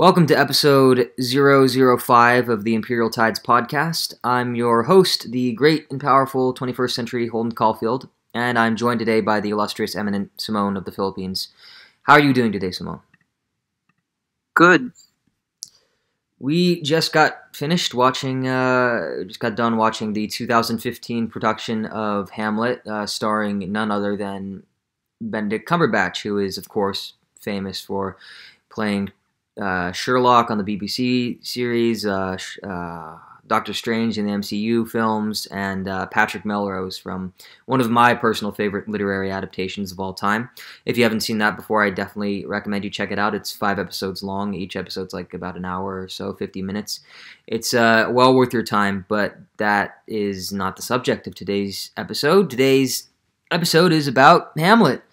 Welcome to episode 005 of the Imperial Tides podcast. I'm your host, the great and powerful 21st century Holden Caulfield, and I'm joined today by the illustrious eminent Simone of the Philippines. How are you doing today, Simone? Good. We just got finished watching, done watching the 2015 production of Hamlet, starring none other than Benedict Cumberbatch, who is, of course, famous for playing Sherlock on the BBC series, Doctor Strange in the MCU films, and Patrick Melrose from one of my personal favorite literary adaptations of all time. If you haven't seen that before, I definitely recommend you check it out. It's 5 episodes long. Each episode's like about an hour or so, 50 minutes. It's well worth your time, but that is not the subject of today's episode. Today's episode is about Hamlet.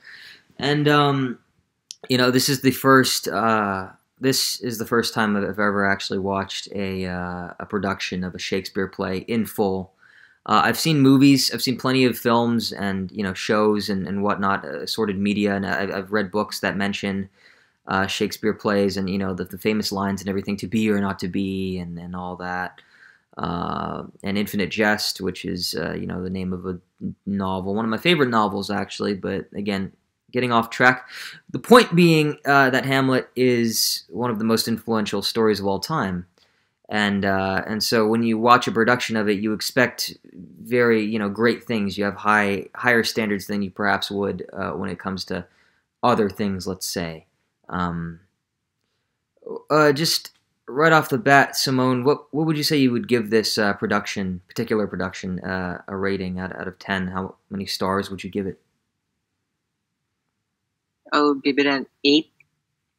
And, this is the first... This is the first time I've ever actually watched a production of a Shakespeare play in full. I've seen movies, I've seen plenty of films and shows and whatnot, assorted media, and I've read books that mention Shakespeare plays and the famous lines and everything, to be or not to be, and all that. And Infinite Jest, which is the name of a novel, one of my favorite novels actually, but again, getting off track. The point being that Hamlet is one of the most influential stories of all time, and so when you watch a production of it, you expect very great things. You have higher standards than you perhaps would when it comes to other things. Let's say, just right off the bat, Simone, what would you say you would give this particular production a rating out of 10? How many stars would you give it? I'll give it an 8.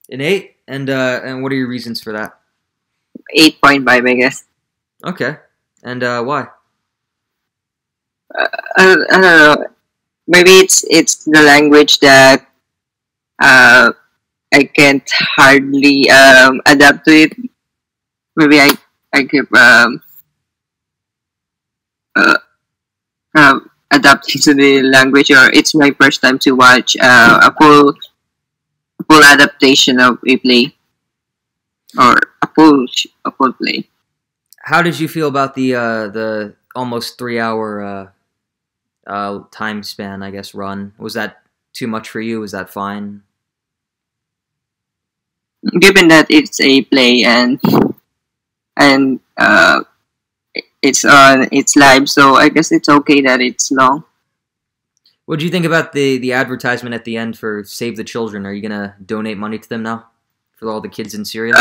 An 8? And what are your reasons for that? 8.5, I guess. Okay. And why? I don't know. Maybe it's the language that I can't hardly adapt to it. Maybe I give adapting to the language, or it's my first time to watch a full adaptation of a play, or a full play. How did you feel about the almost 3-hour time span, I guess, run? Was that too much for you? Was that fine? Given that it's a play and it's live, so I guess it's okay that it's long. What do you think about the advertisement at the end for Save the Children? Are you gonna donate money to them now for all the kids in Syria?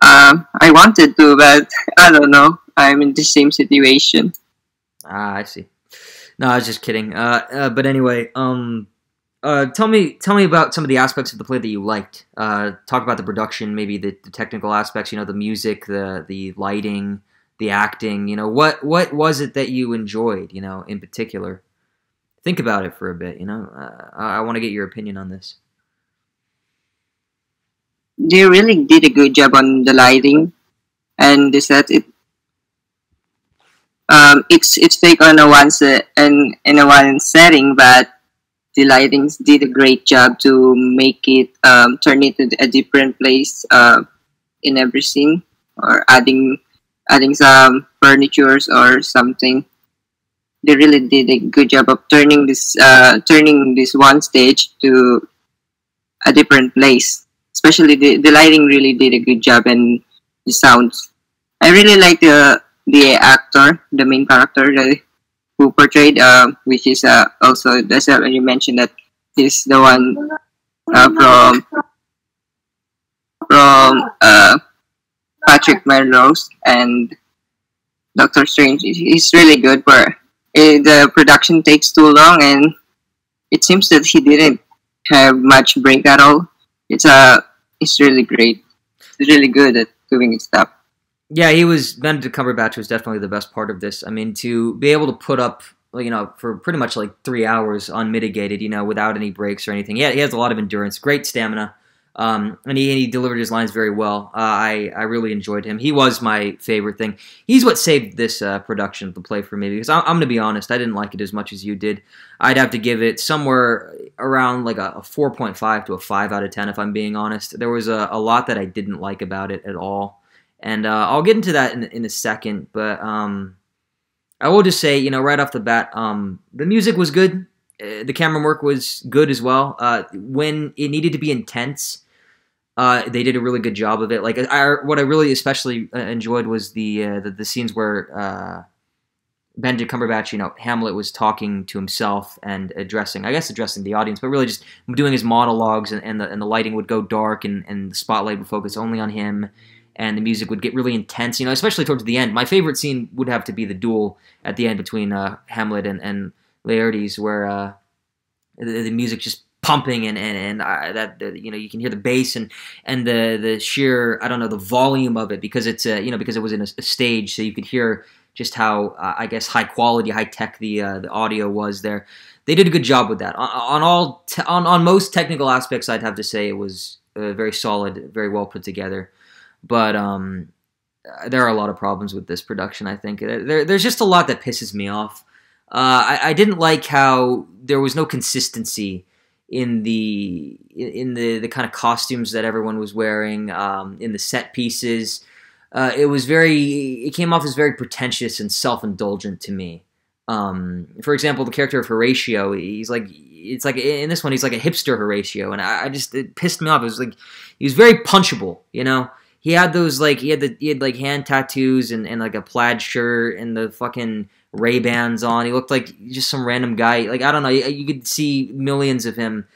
I wanted to, but I don't know. I'm in the same situation. Ah, I see. No, I was just kidding. But anyway, tell me about some of the aspects of the play that you liked. Talk about the production, maybe the technical aspects. The music, the lighting, the acting. What was it that you enjoyed? In particular. Think about it for a bit. I want to get your opinion on this. They really did a good job on the lighting, and they said it's take on in a one setting, but the lightings did a great job to make it turn it into a different place in every scene, or adding some furnitures or something. They really did a good job of turning this one stage to a different place. Especially the lighting really did a good job, and the sounds. I really like the actor, the main character who portrayed, which is also that's when you mentioned that he's the one from Patrick Melrose and Doctor Strange. He's really good. For the production takes too long, and it seems that he didn't have much break at all. It's really great. He's really good at doing his stuff. Yeah, Benedict Cumberbatch was definitely the best part of this. I mean, to be able to put up, for pretty much like 3 hours unmitigated, without any breaks or anything. Yeah, he has a lot of endurance, great stamina, and he delivered his lines very well. I really enjoyed him. He was my favorite thing. He's what saved this production of the play for me, because I'm going to be honest, I didn't like it as much as you did. I'd have to give it somewhere around like a 4.5 to a 5 out of 10, if I'm being honest. There was a lot that I didn't like about it at all. And I'll get into that in a second. But I will just say, right off the bat, the music was good. The camera work was good as well. When it needed to be intense, they did a really good job of it. Like what I really especially enjoyed was the scenes where Benedict Cumberbatch, Hamlet was talking to himself and addressing the audience, but really just doing his monologues, and the lighting would go dark, and the spotlight would focus only on him, and the music would get really intense, especially towards the end. My favorite scene would have to be the duel at the end between Hamlet and Laertes, where the music just pumping, and that you can hear the bass and the sheer, I don't know, the volume of it, because it's because it was in a stage, so you could hear just how I guess high quality, high tech the audio was there. They did a good job with that. On most technical aspects, I'd have to say it was very solid, very well put together. But there are a lot of problems with this production, I think. There's just a lot that pisses me off. I didn't like how there was no consistency in the kind of costumes that everyone was wearing, in the set pieces. It came off as very pretentious and self-indulgent to me. For example, the character of Horatio, it's like in this one, he's like a hipster Horatio, and it pissed me off. It was like, he was very punchable, He had those, he had hand tattoos and like a plaid shirt and the fucking Ray-Bans on. He looked like just some random guy. Like, I don't know, you could see millions of him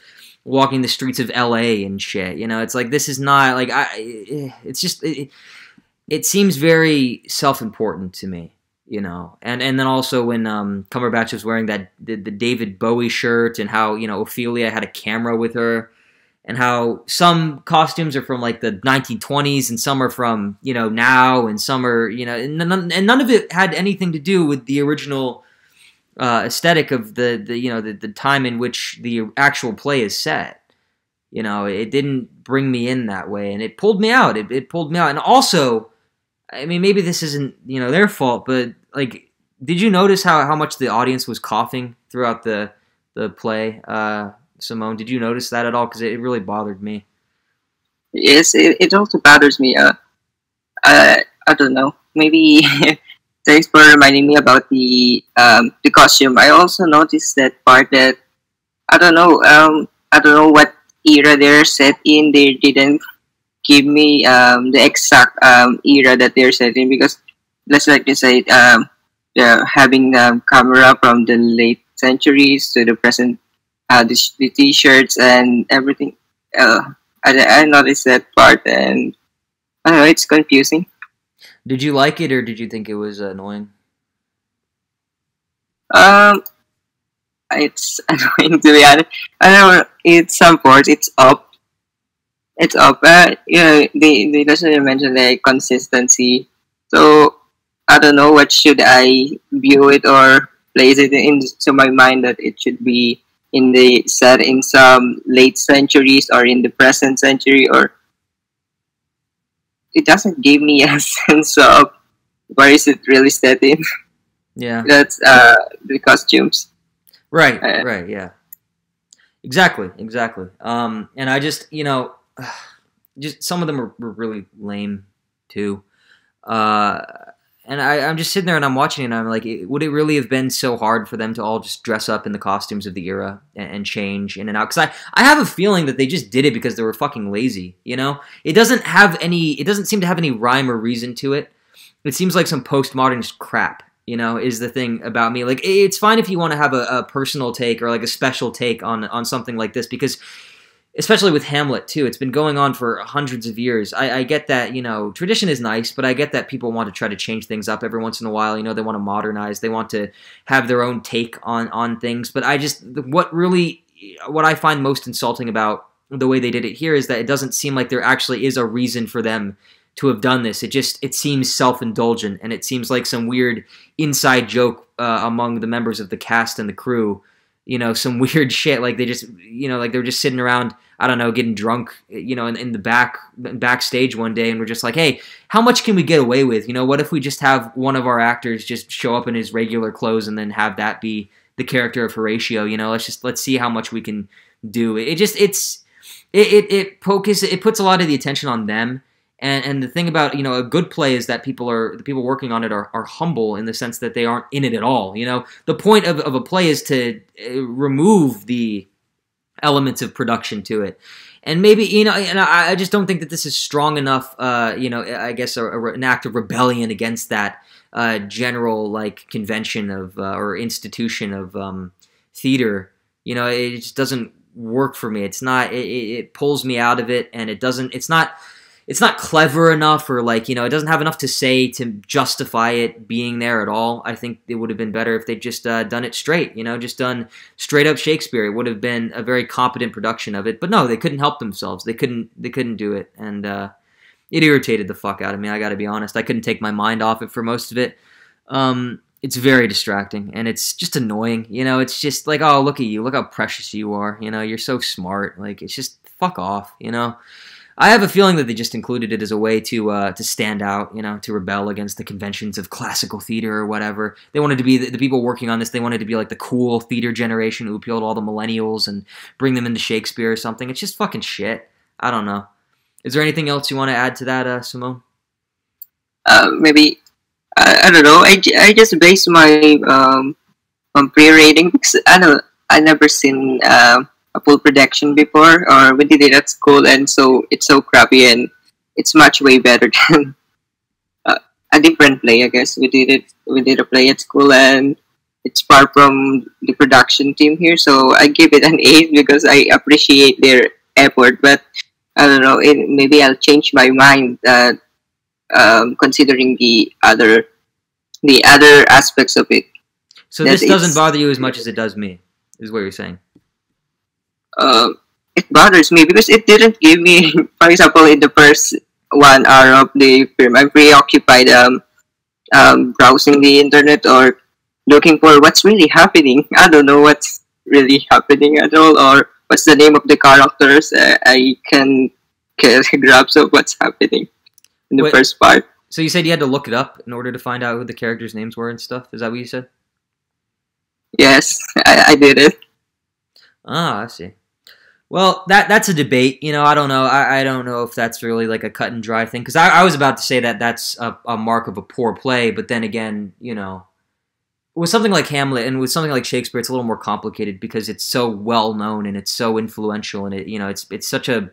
walking the streets of LA and shit. It's like, this is not, like, it's just, it seems very self-important to me, And then also when Cumberbatch was wearing the David Bowie shirt, and how, Ophelia had a camera with her, and how some costumes are from like the 1920s and some are from, now, and some are, and none of it had anything to do with the original aesthetic of the time in which the actual play is set. It didn't bring me in that way, and it pulled me out. It pulled me out. And also, I mean, maybe this isn't, their fault, but like, did you notice how much the audience was coughing throughout the play? Simone, did you notice that at all? Because it really bothered me. Yes, it also bothers me. I don't know. Maybe thanks for reminding me about the costume. I also noticed that part that I don't know what era they're set in. They didn't give me the exact era that they're set in, because let's like you say, they're having camera from the late centuries to the present. The t-shirts and everything. I noticed that part, and I don't know, it's confusing. Did you like it, or did you think it was annoying? It's annoying, to be honest. I don't know. It's some parts. It's up. It's up. They doesn't mention the consistency. So I don't know what should I view it or place it into my mind that it should be set in some late centuries or in the present century, or it doesn't give me a sense of where is it really set in. Yeah, that's the costumes. Right, yeah, exactly. And I just, just some of them were really lame too. And I'm just sitting there and I'm watching it and I'm like, would it really have been so hard for them to all just dress up in the costumes of the era and change in and out? Because I have a feeling that they just did it because they were fucking lazy, It doesn't seem to have any rhyme or reason to it. It seems like some postmodernist crap, is the thing about me. Like, it's fine if you want to have a personal take or like a special take on something like this, because especially with Hamlet, too. It's been going on for hundreds of years. I get that, tradition is nice, but I get that people want to try to change things up every once in a while. They want to modernize. They want to have their own take on things. But what I find most insulting about the way they did it here is that it doesn't seem like there actually is a reason for them to have done this. It seems self-indulgent, and it seems like some weird inside joke among the members of the cast and the crew. Some weird shit, like they just, like they're just sitting around, I don't know, getting drunk, in the backstage one day, and we're just like, hey, how much can we get away with? What if we just have one of our actors just show up in his regular clothes and then have that be the character of Horatio? Let's see how much we can do. It puts a lot of the attention on them. And the thing about, a good play is that the people working on it are humble in the sense that they aren't in it at all. The point of a play is to remove the elements of production to it. And maybe, and I just don't think that this is strong enough, I guess an act of rebellion against that general, like, convention of, or institution of theater. It just doesn't work for me. It's not, it pulls me out of it, and it's not clever enough, or, like, it doesn't have enough to say to justify it being there at all. I think it would have been better if they'd just done it straight, just done straight up Shakespeare. It would have been a very competent production of it. But no, they couldn't help themselves. They couldn't do it, and it irritated the fuck out of me. I got to be honest. I couldn't take my mind off it for most of it. It's very distracting, and it's just annoying. It's just like, oh, look at you, look how precious you are. You're so smart. Like, it's just fuck off. I have a feeling that they just included it as a way to stand out, to rebel against the conventions of classical theater or whatever. They wanted to be, the people working on this, they wanted to be like the cool theater generation who appeal to all the millennials and bring them into Shakespeare or something. It's just fucking shit. I don't know. Is there anything else you want to add to that, Simone? Maybe, I don't know. I just base my pre-rating because I never seen a full production before, or we did it at school, and so it's so crappy, and it's much way better than a different play. I guess we did a play at school, and it's far from the production team here, so I give it an 8 because I appreciate their effort. But I don't know, maybe I'll change my mind considering the other aspects of it. So this doesn't bother you as much as it does me, is what you're saying? It bothers me because it didn't give me, for example, in the first 1 hour of the film, I'm preoccupied browsing the internet or looking for what's really happening. I don't know what's really happening at all, or what's the name of the characters. I can get a grasp of what's happening in the first part. So you said you had to look it up in order to find out who the characters' names were and stuff? Is that what you said? Yes, I did it. Ah, I see. Well, that's a debate. I don't know. I don't know if that's really like a cut and dry thing. Because I was about to say that that's a mark of a poor play. But then again, with something like Hamlet and with something like Shakespeare, it's a little more complicated because it's so well known and it's so influential, and it's such a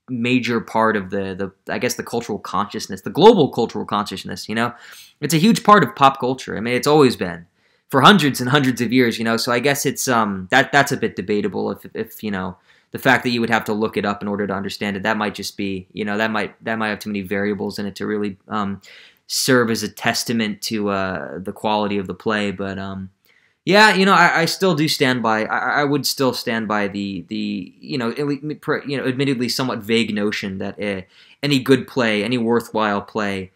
major part of the I guess the cultural consciousness, the global cultural consciousness. It's a huge part of pop culture. I mean, it's always been for hundreds and hundreds of years. So I guess it's that's a bit debatable if the fact that you would have to look it up in order to understand it, that might just be, that might have too many variables in it to really serve as a testament to the quality of the play. But yeah, I still do stand by. I would still stand by the admittedly somewhat vague notion that any good play, any worthwhile play,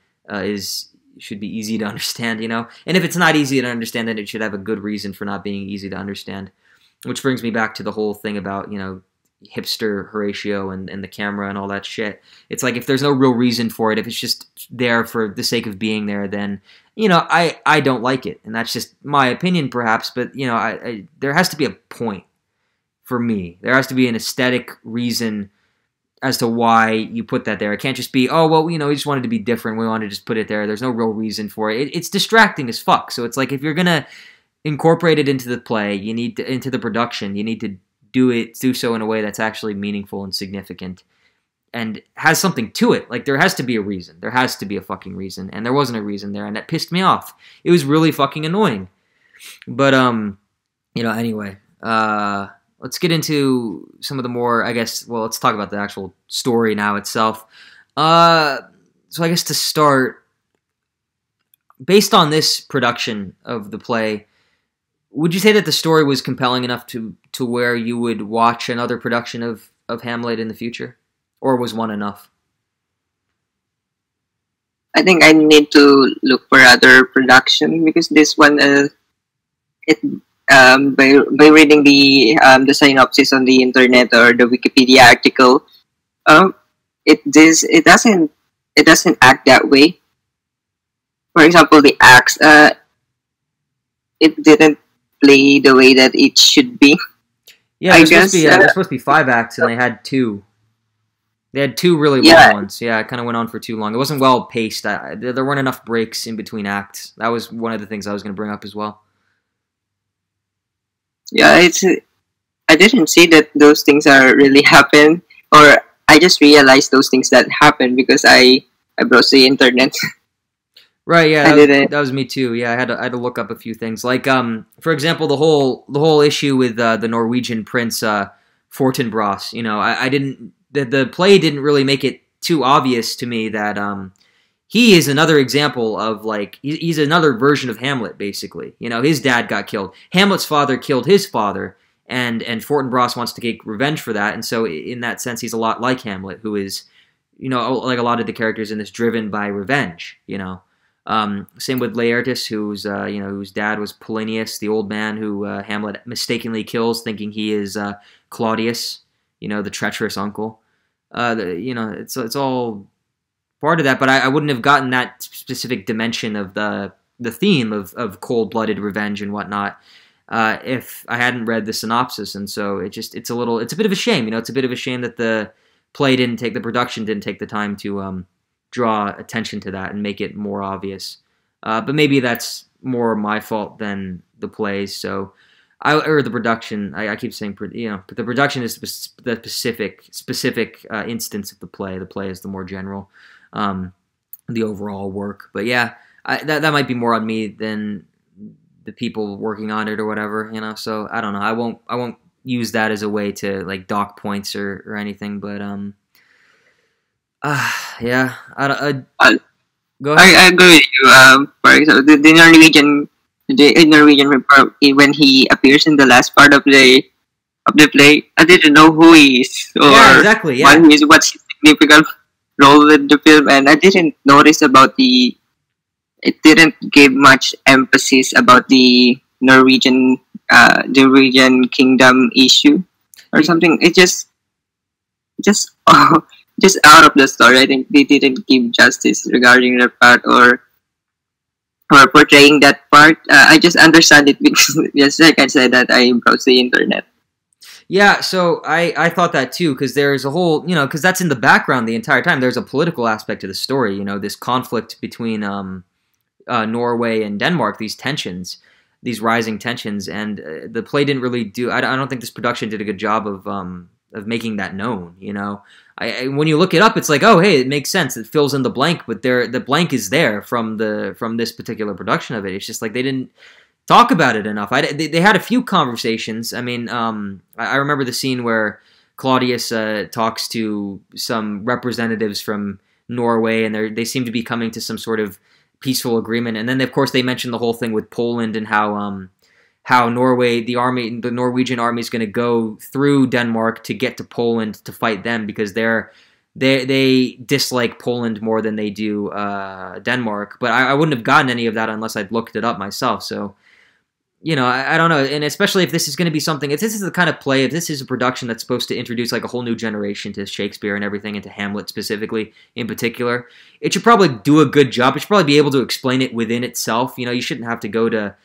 should be easy to understand. And if it's not easy to understand, then it should have a good reason for not being easy to understand. Which brings me back to the whole thing about hipster Horatio and the camera and all that shit. It's like, if there's no real reason for it, if it's just there for the sake of being there, then I don't like it, and that's just my opinion perhaps. But there has to be a point for me. There has to be an aesthetic reason as to why you put that there. It can't just be, oh well, we just wanted to be different, we wanted to just put it there. There's no real reason for it. It's distracting as fuck. So it's like, if you're gonna incorporate it into the play, into the production, you need to do so in a way that's actually meaningful and significant and has something to it. Like, there has to be a reason. There has to be a fucking reason. And there wasn't a reason there, and that pissed me off. It was really fucking annoying. But, anyway, let's get into some of the more, let's talk about the actual story now itself. So I guess to start, based on this production of the play, would you say that the story was compelling enough to where you would watch another production of Hamlet in the future? Or was one enough? I think I need to look for other production because this one, by reading the synopsis on the internet or the Wikipedia article, it doesn't act that way. For example, the acts, it didn't play the way that it should be. Yeah, I guess. there's supposed to be 5 acts, and they had two. They had two really long Yeah, ones. Yeah, it kind of went on for too long. It wasn't well paced. There weren't enough breaks in between acts. That was one of the things I was going to bring up as well. yeah. I didn't see that those things are really happen, or I just realized those things that happen because I browsed the internet. Right, yeah, I didn't. that was me too. Yeah, I had to look up a few things. Like for example, the whole issue with the Norwegian prince Fortinbras, you know, I didn't the play didn't really make it too obvious to me that he is another example of like he's another version of Hamlet basically. You know, his dad got killed. Hamlet's father killed his father, and Fortinbras wants to take revenge for that. And so in that sense he's a lot like Hamlet, who is, you know, like a lot of the characters in this, driven by revenge, you know. Same with Laertes, whose you know, whose dad was Polinius, the old man who Hamlet mistakenly kills, thinking he is Claudius, you know, the treacherous uncle. You know, it's all part of that, but I wouldn't have gotten that specific dimension of the theme of cold blooded revenge and whatnot if I hadn't read the synopsis. And so it's a bit of a shame, you know, it's a bit of a shame that the production didn't take the time to draw attention to that and make it more obvious. But maybe that's more my fault than the plays. So, or the production. I keep saying, you know, but the production is the specific instance of the play. The play is the more general, the overall work. But yeah, that might be more on me than the people working on it or whatever. You know, so I don't know. I won't use that as a way to like dock points or anything. But yeah, I, go ahead. I agree with you. For example, the Norwegian report, when he appears in the last part of the play, I didn't know who he is Yeah, or exactly. Yeah, what's his significant role in the film, and I didn't notice about the. It didn't give much emphasis about the Norwegian kingdom issue or something. It just just out of the story. I think they didn't give justice regarding that part or portraying that part. I just understand it because just like I said that I browse the internet. yeah. So I thought that too, because there's a whole, you know, because that's in the background the entire time. There's a political aspect to the story. You know, this conflict between Norway and Denmark, these tensions, these rising tensions, and the play didn't really do. I don't think this production did a good job of making that known. You know, when you look it up, it's like, oh, hey, it makes sense. It fills in the blank, but the blank is there from this particular production of it. It's just like they didn't talk about it enough. They had a few conversations. I mean, I remember the scene where Claudius talks to some representatives from Norway, and they seem to be coming to some sort of peaceful agreement. And then, of course, they mentioned the whole thing with Poland and how Norway, the Norwegian army is going to go through Denmark to get to Poland to fight them because they dislike Poland more than they do Denmark. But I wouldn't have gotten any of that unless I'd looked it up myself. So, you know, I don't know. And especially if this is going to be something, if this is the kind of play, if this is a production that's supposed to introduce like a whole new generation to Shakespeare and everything, and to Hamlet specifically in particular, it should probably do a good job. It should probably be able to explain it within itself. You know, you shouldn't have to go to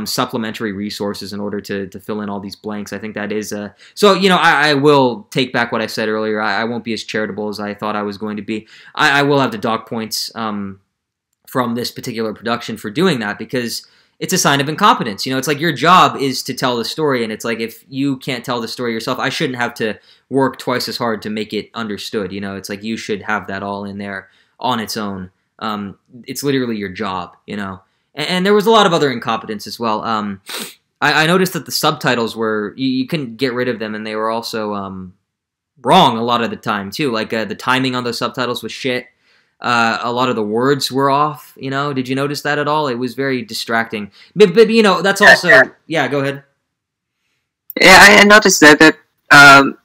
supplementary resources in order to fill in all these blanks. I think that is so, you know, I will take back what I said earlier. I won't be as charitable as I thought I was going to be. I will have the dock points from this particular production for doing that, because it's a sign of incompetence. You know, it's like your job is to tell the story, and it's like if you can't tell the story yourself, I shouldn't have to work twice as hard to make it understood. You know, it's like you should have that all in there on its own. It's literally your job, you know. And there was a lot of other incompetence as well. I noticed that the subtitles were, you couldn't get rid of them, and they were also wrong a lot of the time, too. Like, the timing on those subtitles was shit. A lot of the words were off, you know. Did you notice that at all? It was very distracting. But you know, that's also... Yeah, go ahead. Yeah, I noticed that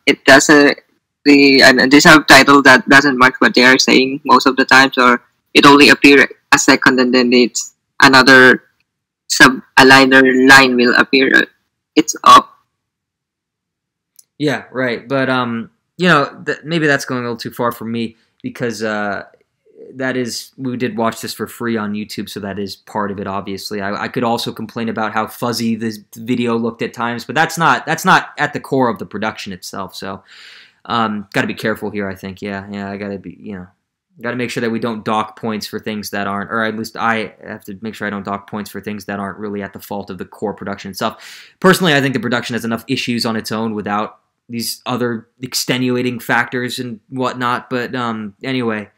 it doesn't... The subtitle that doesn't match what they are saying most of the times, or it only appears a second and then it's another a liner line will appear. It's up. Yeah, right. But you know, maybe that's going a little too far for me, because we did watch this for free on YouTube, so that is part of it. Obviously, I could also complain about how fuzzy this video looked at times, but that's not at the core of the production itself. So, got to be careful here. I think, yeah, I got to be, got to make sure that we don't dock points for things that aren't, or at least I have to make sure I don't dock points for things that aren't really at the fault of the core production itself. Personally, I think the production has enough issues on its own without these other extenuating factors and whatnot. But anyway,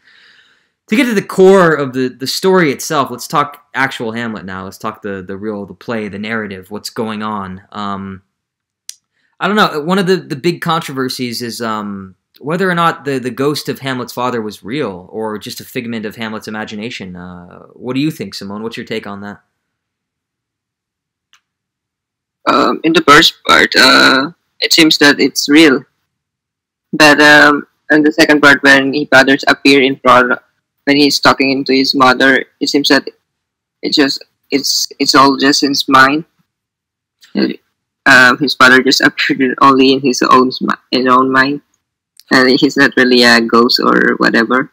to get to the core of the story itself, let's talk actual Hamlet now. Let's talk the play, the narrative, what's going on. I don't know. One of the big controversies is whether or not the ghost of Hamlet's father was real or just a figment of Hamlet's imagination. What do you think, Simone? What's your take on that? In the first part, it seems that it's real. But in the second part, when his fathers appear in front, when he's talking into his mother, it seems that it's all just in his mind. His father just appeared only in his own mind, and he's not really a ghost or whatever.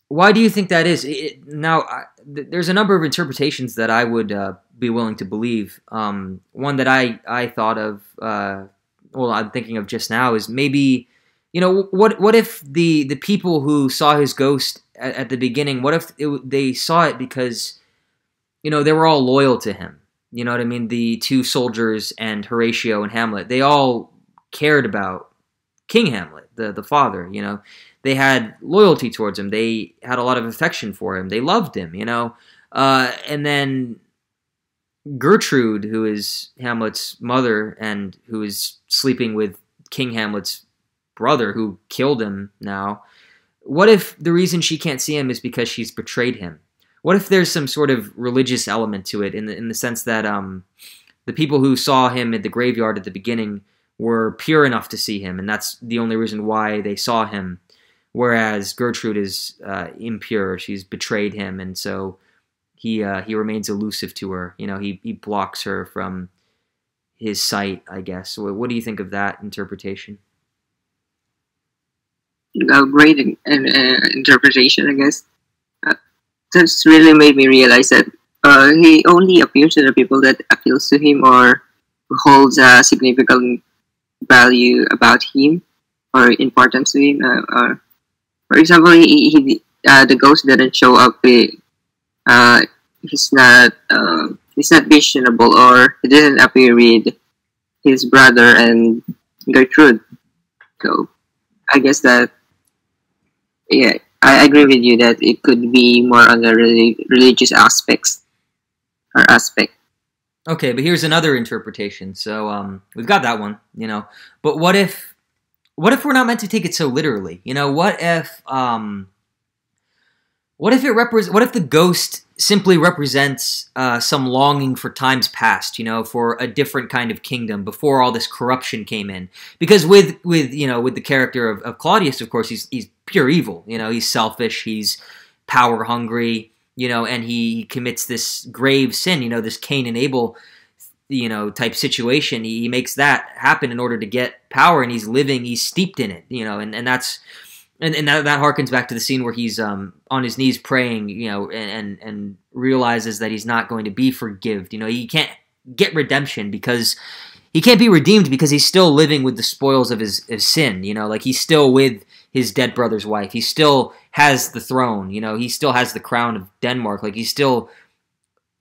Why do you think that is? There's a number of interpretations that I would be willing to believe. One that I thought of, I'm thinking of just now, is maybe, what if the people who saw his ghost at the beginning, what if they saw it because, they were all loyal to him? You know what I mean? The two soldiers and Horatio and Hamlet, they all cared about King Hamlet, the father, They had loyalty towards him. They had a lot of affection for him. They loved him, And then Gertrude, who is Hamlet's mother and who is sleeping with King Hamlet's brother, who killed him now. What if the reason she can't see him is because she's betrayed him? What if there's some sort of religious element to it in the sense that the people who saw him at the graveyard at the beginning were pure enough to see him, and that's the only reason why they saw him, whereas Gertrude is impure. She's betrayed him, and so he remains elusive to her. He blocks her from his sight, I guess. So what do you think of that interpretation? Great interpretation, I guess. That's really made me realize that he only appears to the people that appeals to him or holds a significant value about him or importance to him. Or, for example, the ghost didn't show up. He's not visionable, or he didn't appear with his brother and Gertrude. So I guess that, yeah, I agree with you that it could be more on the religious aspect. Okay, but here's another interpretation. So we've got that one, But what if we're not meant to take it so literally? What if the ghost simply represents some longing for times past, for a different kind of kingdom before all this corruption came in? Because with the character of Claudius, of course, he's pure evil. He's selfish, he's power hungry, and he commits this grave sin, this Cain and Abel, type situation. He makes that happen in order to get power, and he's steeped in it, and that's. And that harkens back to the scene where he's on his knees praying, and realizes that he's not going to be forgiven. He can't get redemption because he can't be redeemed because he's still living with the spoils of his sin. He's still with his dead brother's wife. He still has the throne. He still has the crown of Denmark. He's still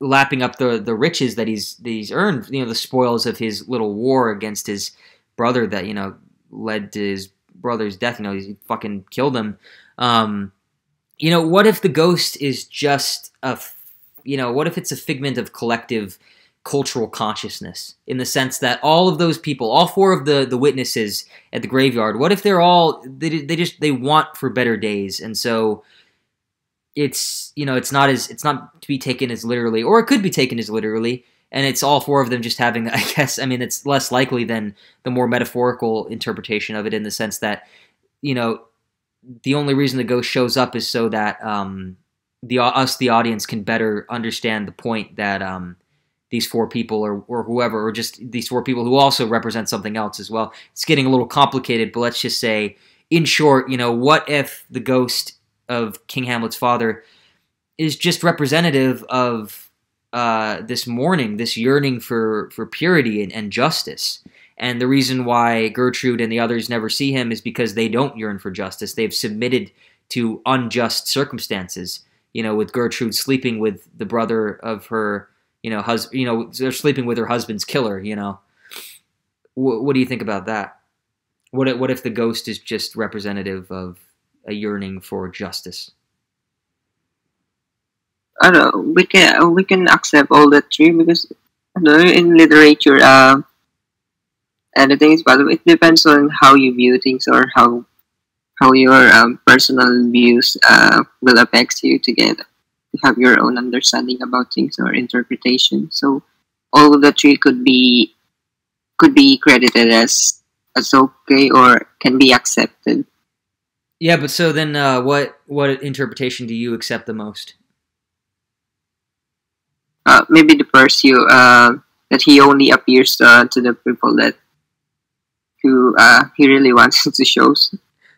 lapping up the riches that he's earned. The spoils of his little war against his brother that led to his brother's death. He fucking killed him. What if the ghost is just what if it's a figment of collective cultural consciousness, in the sense that all of those people, all four of the witnesses at the graveyard, what if they're all they want for better days, and so it's it's not to be taken as literally, or it could be taken as literally. And it's all four of them just having, I guess, it's less likely than the more metaphorical interpretation of it, in the sense that, the only reason the ghost shows up is so that the audience, can better understand the point that these four people or whoever, or just these four people who also represent something else as well. It's getting a little complicated, but let's just say, in short, what if the ghost of King Hamlet's father is just representative of this mourning, this yearning for purity and justice. And the reason why Gertrude and the others never see him is because they don't yearn for justice. They've submitted to unjust circumstances. With Gertrude sleeping with the brother of her, husband. They're sleeping with her husband's killer. What do you think about that? What if the ghost is just representative of a yearning for justice? I don't know. We can accept all that three because in literature, anything is possible. It depends on how you view things or how your personal views will affect you together. You have your own understanding about things or interpretation. So all of the three could be credited as okay or can be accepted. Yeah, but so then what interpretation do you accept the most? Maybe the first you that he only appears to the people that who he really wants to show.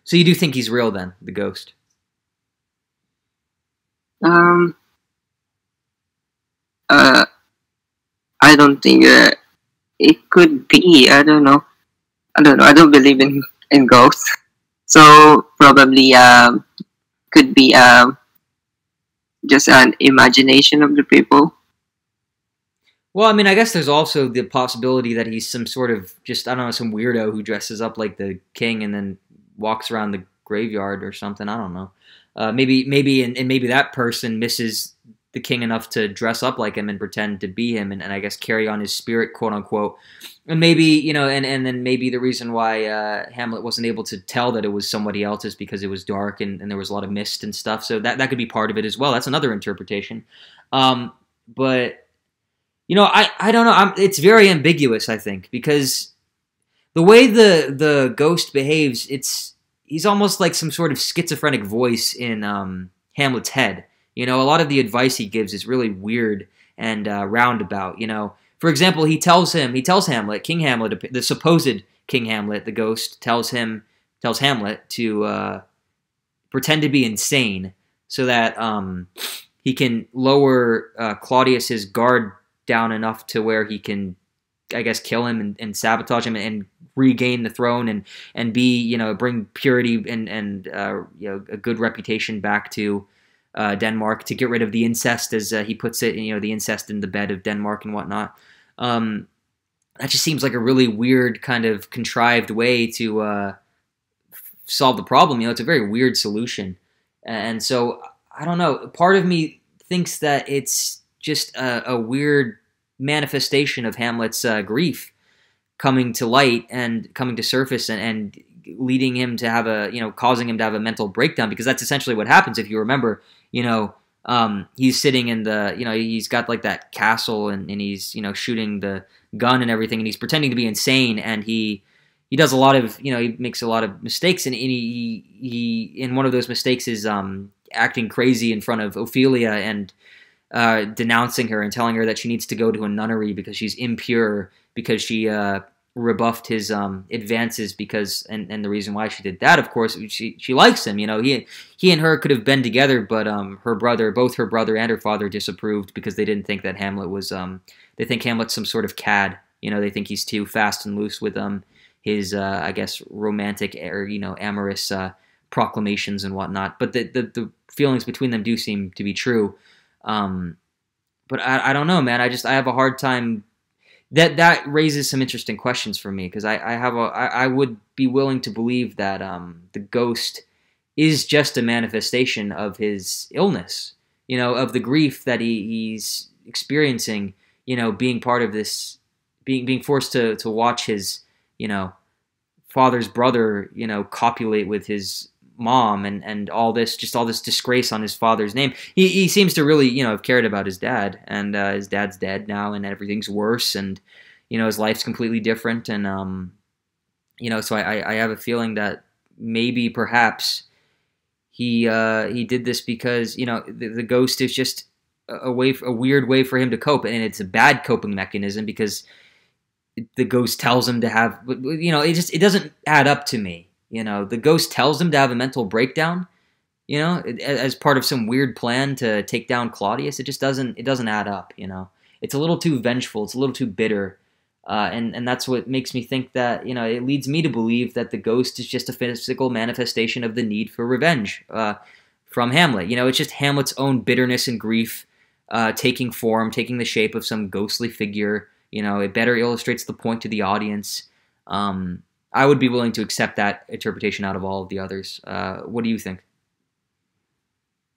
So you do think he's real then, the ghost? I don't think it could be. I don't know. I don't believe in ghosts, so probably could be just an imagination of the people. Well, I mean, I guess there's also the possibility that he's some sort of just, I don't know, some weirdo who dresses up like the king and then walks around the graveyard or something. I don't know. Maybe that person misses the king enough to dress up like him and pretend to be him and I guess carry on his spirit, quote unquote. And maybe, and then maybe the reason why Hamlet wasn't able to tell that it was somebody else is because it was dark and there was a lot of mist and stuff. So that could be part of it as well. That's another interpretation. But I don't know. It's very ambiguous, I think, because the way the ghost behaves, he's almost like some sort of schizophrenic voice in Hamlet's head. A lot of the advice he gives is really weird and roundabout. For example, he tells Hamlet, King Hamlet, the supposed King Hamlet, the ghost tells Hamlet to pretend to be insane so that he can lower Claudius's guard down enough to where he can, I guess, kill him and sabotage him and regain the throne and be, bring purity and a good reputation back to Denmark, to get rid of the incest, as he puts it, the incest in the bed of Denmark and whatnot. That just seems like a really weird kind of contrived way to solve the problem. It's a very weird solution. And so, I don't know, part of me thinks that it's just a weird manifestation of Hamlet's grief coming to light and coming to surface and leading him to have causing him to have a mental breakdown, because that's essentially what happens. If you remember, he's sitting in he's got like that castle and he's, shooting the gun and everything, and he's pretending to be insane, and he does a lot of, he makes a lot of mistakes, and he in one of those mistakes is acting crazy in front of Ophelia and denouncing her and telling her that she needs to go to a nunnery because she's impure, because she rebuffed his advances, and the reason why she did that, of course, she likes him. He and her could have been together, but both her brother and her father disapproved because they didn't think that Hamlet was they think Hamlet's some sort of cad. They think he's too fast and loose with his I guess romantic or amorous proclamations and whatnot. But the feelings between them do seem to be true. But I don't know, man. I have a hard time. That raises some interesting questions for me, because I would be willing to believe that the ghost is just a manifestation of his illness, of the grief that he's experiencing, being part of this, being forced to watch his, father's brother, copulate with his mom and all this disgrace on his father's name. He seems to really, have cared about his dad, and his dad's dead now and everything's worse, and, his life's completely different. And, so I have a feeling that maybe perhaps he did this because, the ghost is just a weird way for him to cope. And it's a bad coping mechanism because the ghost tells him to have, it doesn't add up to me. The ghost tells him to have a mental breakdown, you know, as part of some weird plan to take down Claudius. It just doesn't add up, you know. It's a little too vengeful. It's a little too bitter. And that's what makes me think that, you know, it leads me to believe that the ghost is just a physical manifestation of the need for revenge from Hamlet. You know, it's just Hamlet's own bitterness and grief taking form, taking the shape of some ghostly figure. You know, it better illustrates the point to the audience. I would be willing to accept that interpretation out of all of the others. What do you think?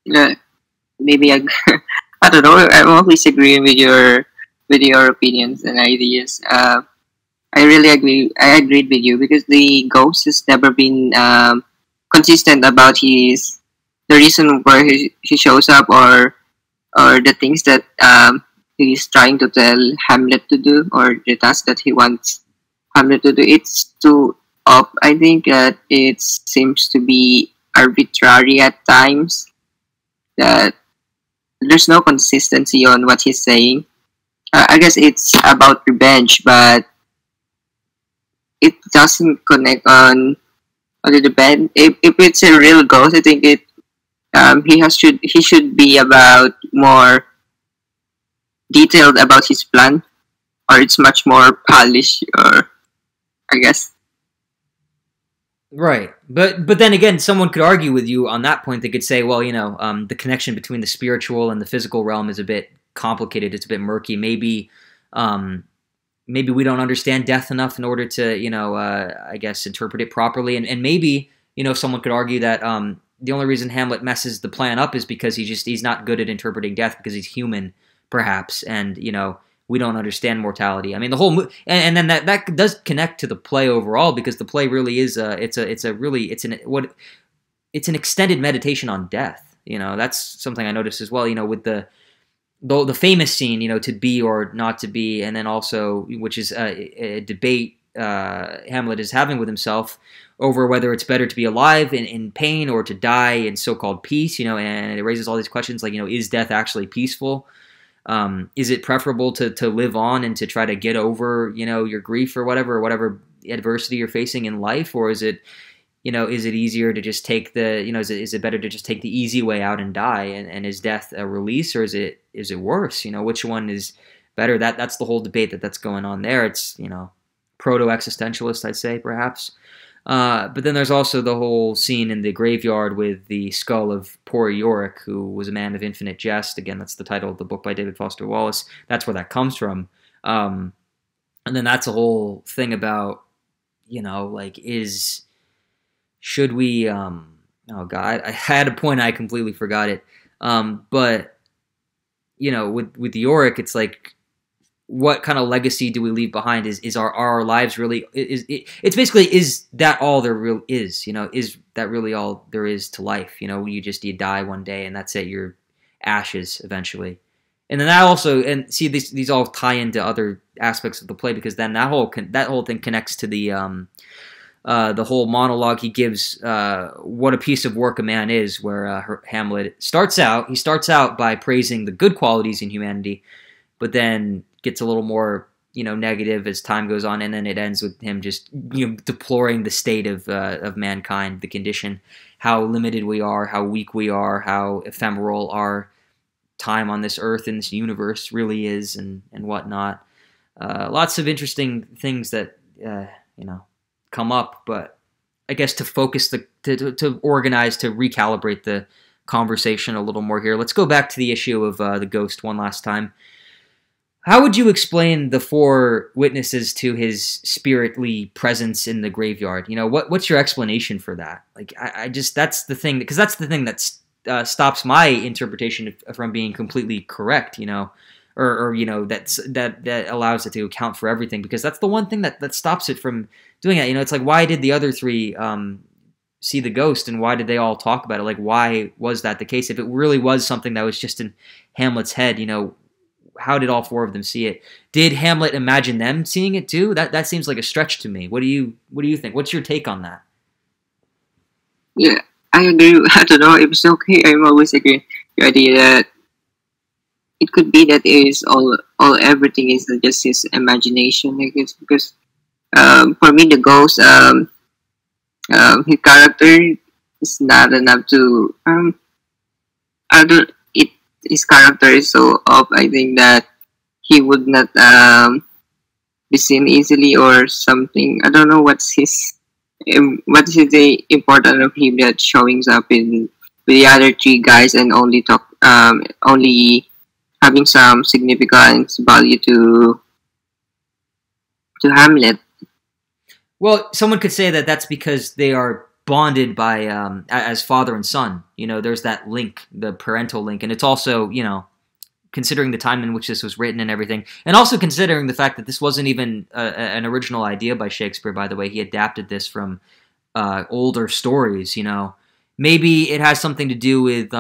Yeah, maybe I, I don't know. I'm always agreeing with your opinions and ideas. I really agree. I agreed with you because the ghost has never been consistent about the reason why he shows up, or the things that he's trying to tell Hamlet to do, or the task that he wants Hamlet to do. It's too off. I think that it seems to be arbitrary at times. That there's no consistency on what he's saying. I guess it's about revenge, but it doesn't connect on the band. If it's a real ghost, I think he should be about more detailed about his plan, or it's much more polished, or I guess. Right, but then again, someone could argue with you on that point. They could say, well, you know, the connection between the spiritual and the physical realm is a bit complicated. It's a bit murky. Maybe we don't understand death enough in order to, you know, I guess interpret it properly. And maybe, you know, someone could argue that the only reason Hamlet messes the plan up is because he's not good at interpreting death because he's human, perhaps, and you know, we don't understand mortality. I mean, the whole and then that does connect to the play overall, because the play really is it's an extended meditation on death. You know, that's something I noticed as well. You know, with the famous scene, you know, to be or not to be, and then also, which is a debate Hamlet is having with himself over whether it's better to be alive in pain or to die in so-called peace, you know, and it raises all these questions like, you know, is death actually peaceful? Is it preferable to live on and to try to get over, you know, your grief or whatever adversity you're facing in life? Or is it, you know, is it easier to just take is it better to just take the easy way out and die? And is death a release, or is it worse? You know, which one is better? That's the whole debate that's going on there. It's, you know, proto-existentialist, I'd say, perhaps. But then there's also the whole scene in the graveyard with the skull of poor Yorick, who was a man of infinite jest. Again, that's the title of the book by David Foster Wallace. That's where that comes from. And then that's a whole thing about, you know, like, should we, oh God, I had a point, I completely forgot it. But, you know, with Yorick, it's like, what kind of legacy do we leave behind? Is our lives really, it's basically, is that all there really is? You know, is that really all there is to life? You know, you die one day and that's it, you're ashes eventually. And then that also, and see, these all tie into other aspects of the play, because then that whole thing connects to the whole monologue he gives, what a piece of work a man is, where Hamlet starts out by praising the good qualities in humanity, but then gets a little more, you know, negative as time goes on, and then it ends with him just, you know, deploring the state of mankind, the condition, how limited we are, how weak we are, how ephemeral our time on this earth and this universe really is, and whatnot. Lots of interesting things that you know, come up, but I guess to focus to organize, to recalibrate the conversation a little more here, let's go back to the issue of the ghost one last time. How would you explain the four witnesses to his spiritly presence in the graveyard? You know, what's your explanation for that? Like, I just, that's the thing, because that's the thing that stops my interpretation from being completely correct, you know, or you know, that allows it to account for everything, because that's the one thing that stops it from doing that. You know, it's like, why did the other three see the ghost, and why did they all talk about it? Like, why was that the case? If it really was something that was just in Hamlet's head, you know, how did all four of them see it? Did Hamlet imagine them seeing it too? That seems like a stretch to me. What do you think? What's your take on that? Yeah, I agree. I don't know if it's okay. I'm always agree the idea that it could be that it is all everything is just his imagination, I guess, because for me the ghost, his character is not enough to I don't it his character is so off. I think that he would not be seen easily or something. I don't know what is the importance of him that showing up in with the other three guys and only having some significance value to Hamlet. Well, someone could say that that's because they are bonded by as father and son. You know, there's that link, the parental link, and it's also, you know, considering the time in which this was written and everything, and also considering the fact that this wasn't even an original idea by Shakespeare. By the way, he adapted this from older stories. You know, maybe it has something to do with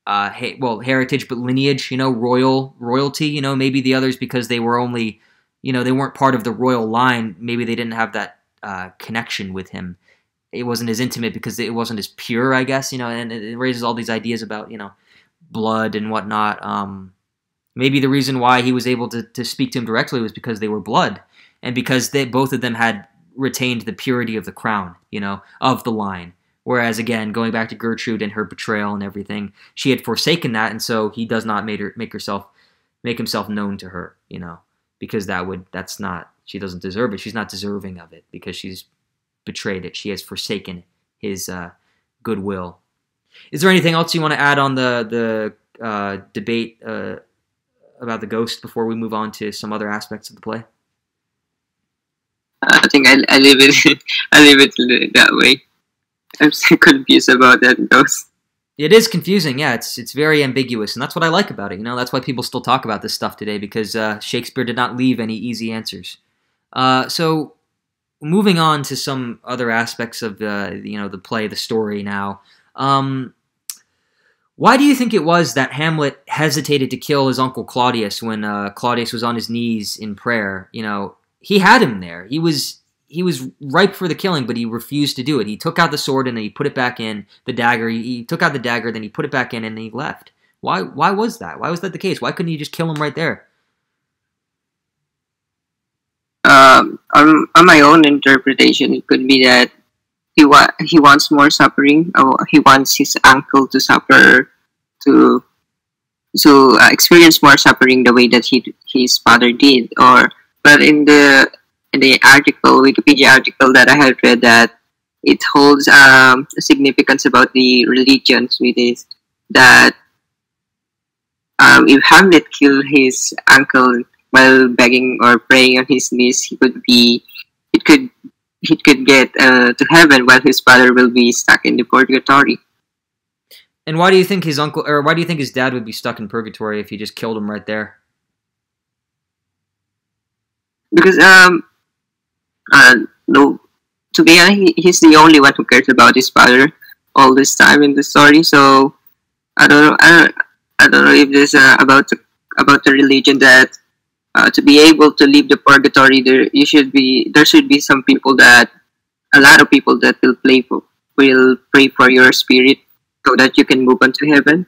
heritage, but lineage. You know, royalty. You know, maybe the others, because they were only, you know, they weren't part of the royal line. Maybe they didn't have that connection with him. It wasn't as intimate because it wasn't as pure, I guess. You know, and it raises all these ideas about, you know, blood and whatnot. Maybe the reason why he was able to speak to him directly was because they were blood, and because both of them had retained the purity of the crown, you know, of the line. Whereas, again, going back to Gertrude and her betrayal and everything, she had forsaken that, and so he does not make himself known to her, you know, because she doesn't deserve it. She's not deserving of it because she's betrayed it. She has forsaken his goodwill. Is there anything else you want to add on the debate about the ghost before we move on to some other aspects of the play? I think I leave it I leave it that way. I'm so confused about that ghost. It is confusing, yeah. It's very ambiguous, and that's what I like about it. You know, that's why people still talk about this stuff today, because Shakespeare did not leave any easy answers. So, moving on to some other aspects of the play, the story now. Why do you think it was that Hamlet hesitated to kill his Uncle Claudius when Claudius was on his knees in prayer? You know, he had him there. He was ripe for the killing, but he refused to do it. He took out the sword and then he put it back in. The dagger. He took out the dagger, then he put it back in, and then he left. Why was that? Why was that the case? Why couldn't he just kill him right there? On my own interpretation, it could be that he wants more suffering. He wants his uncle to suffer, to experience more suffering the way that his father did. But in the Wikipedia article that I had read, that it holds a significance about the religions, which is that if Hamlet killed his uncle while begging or praying on his knees, he could get to heaven, while his father will be stuck in the purgatory. And why do you think why do you think his dad would be stuck in purgatory if he just killed him right there? Because no, to be honest, he's the only one who cares about his father all this time in the story. So I don't know. I don't know if this about the religion that to be able to leave the purgatory, there should be some people that a lot of people that will pray for your spirit so that you can move on to heaven.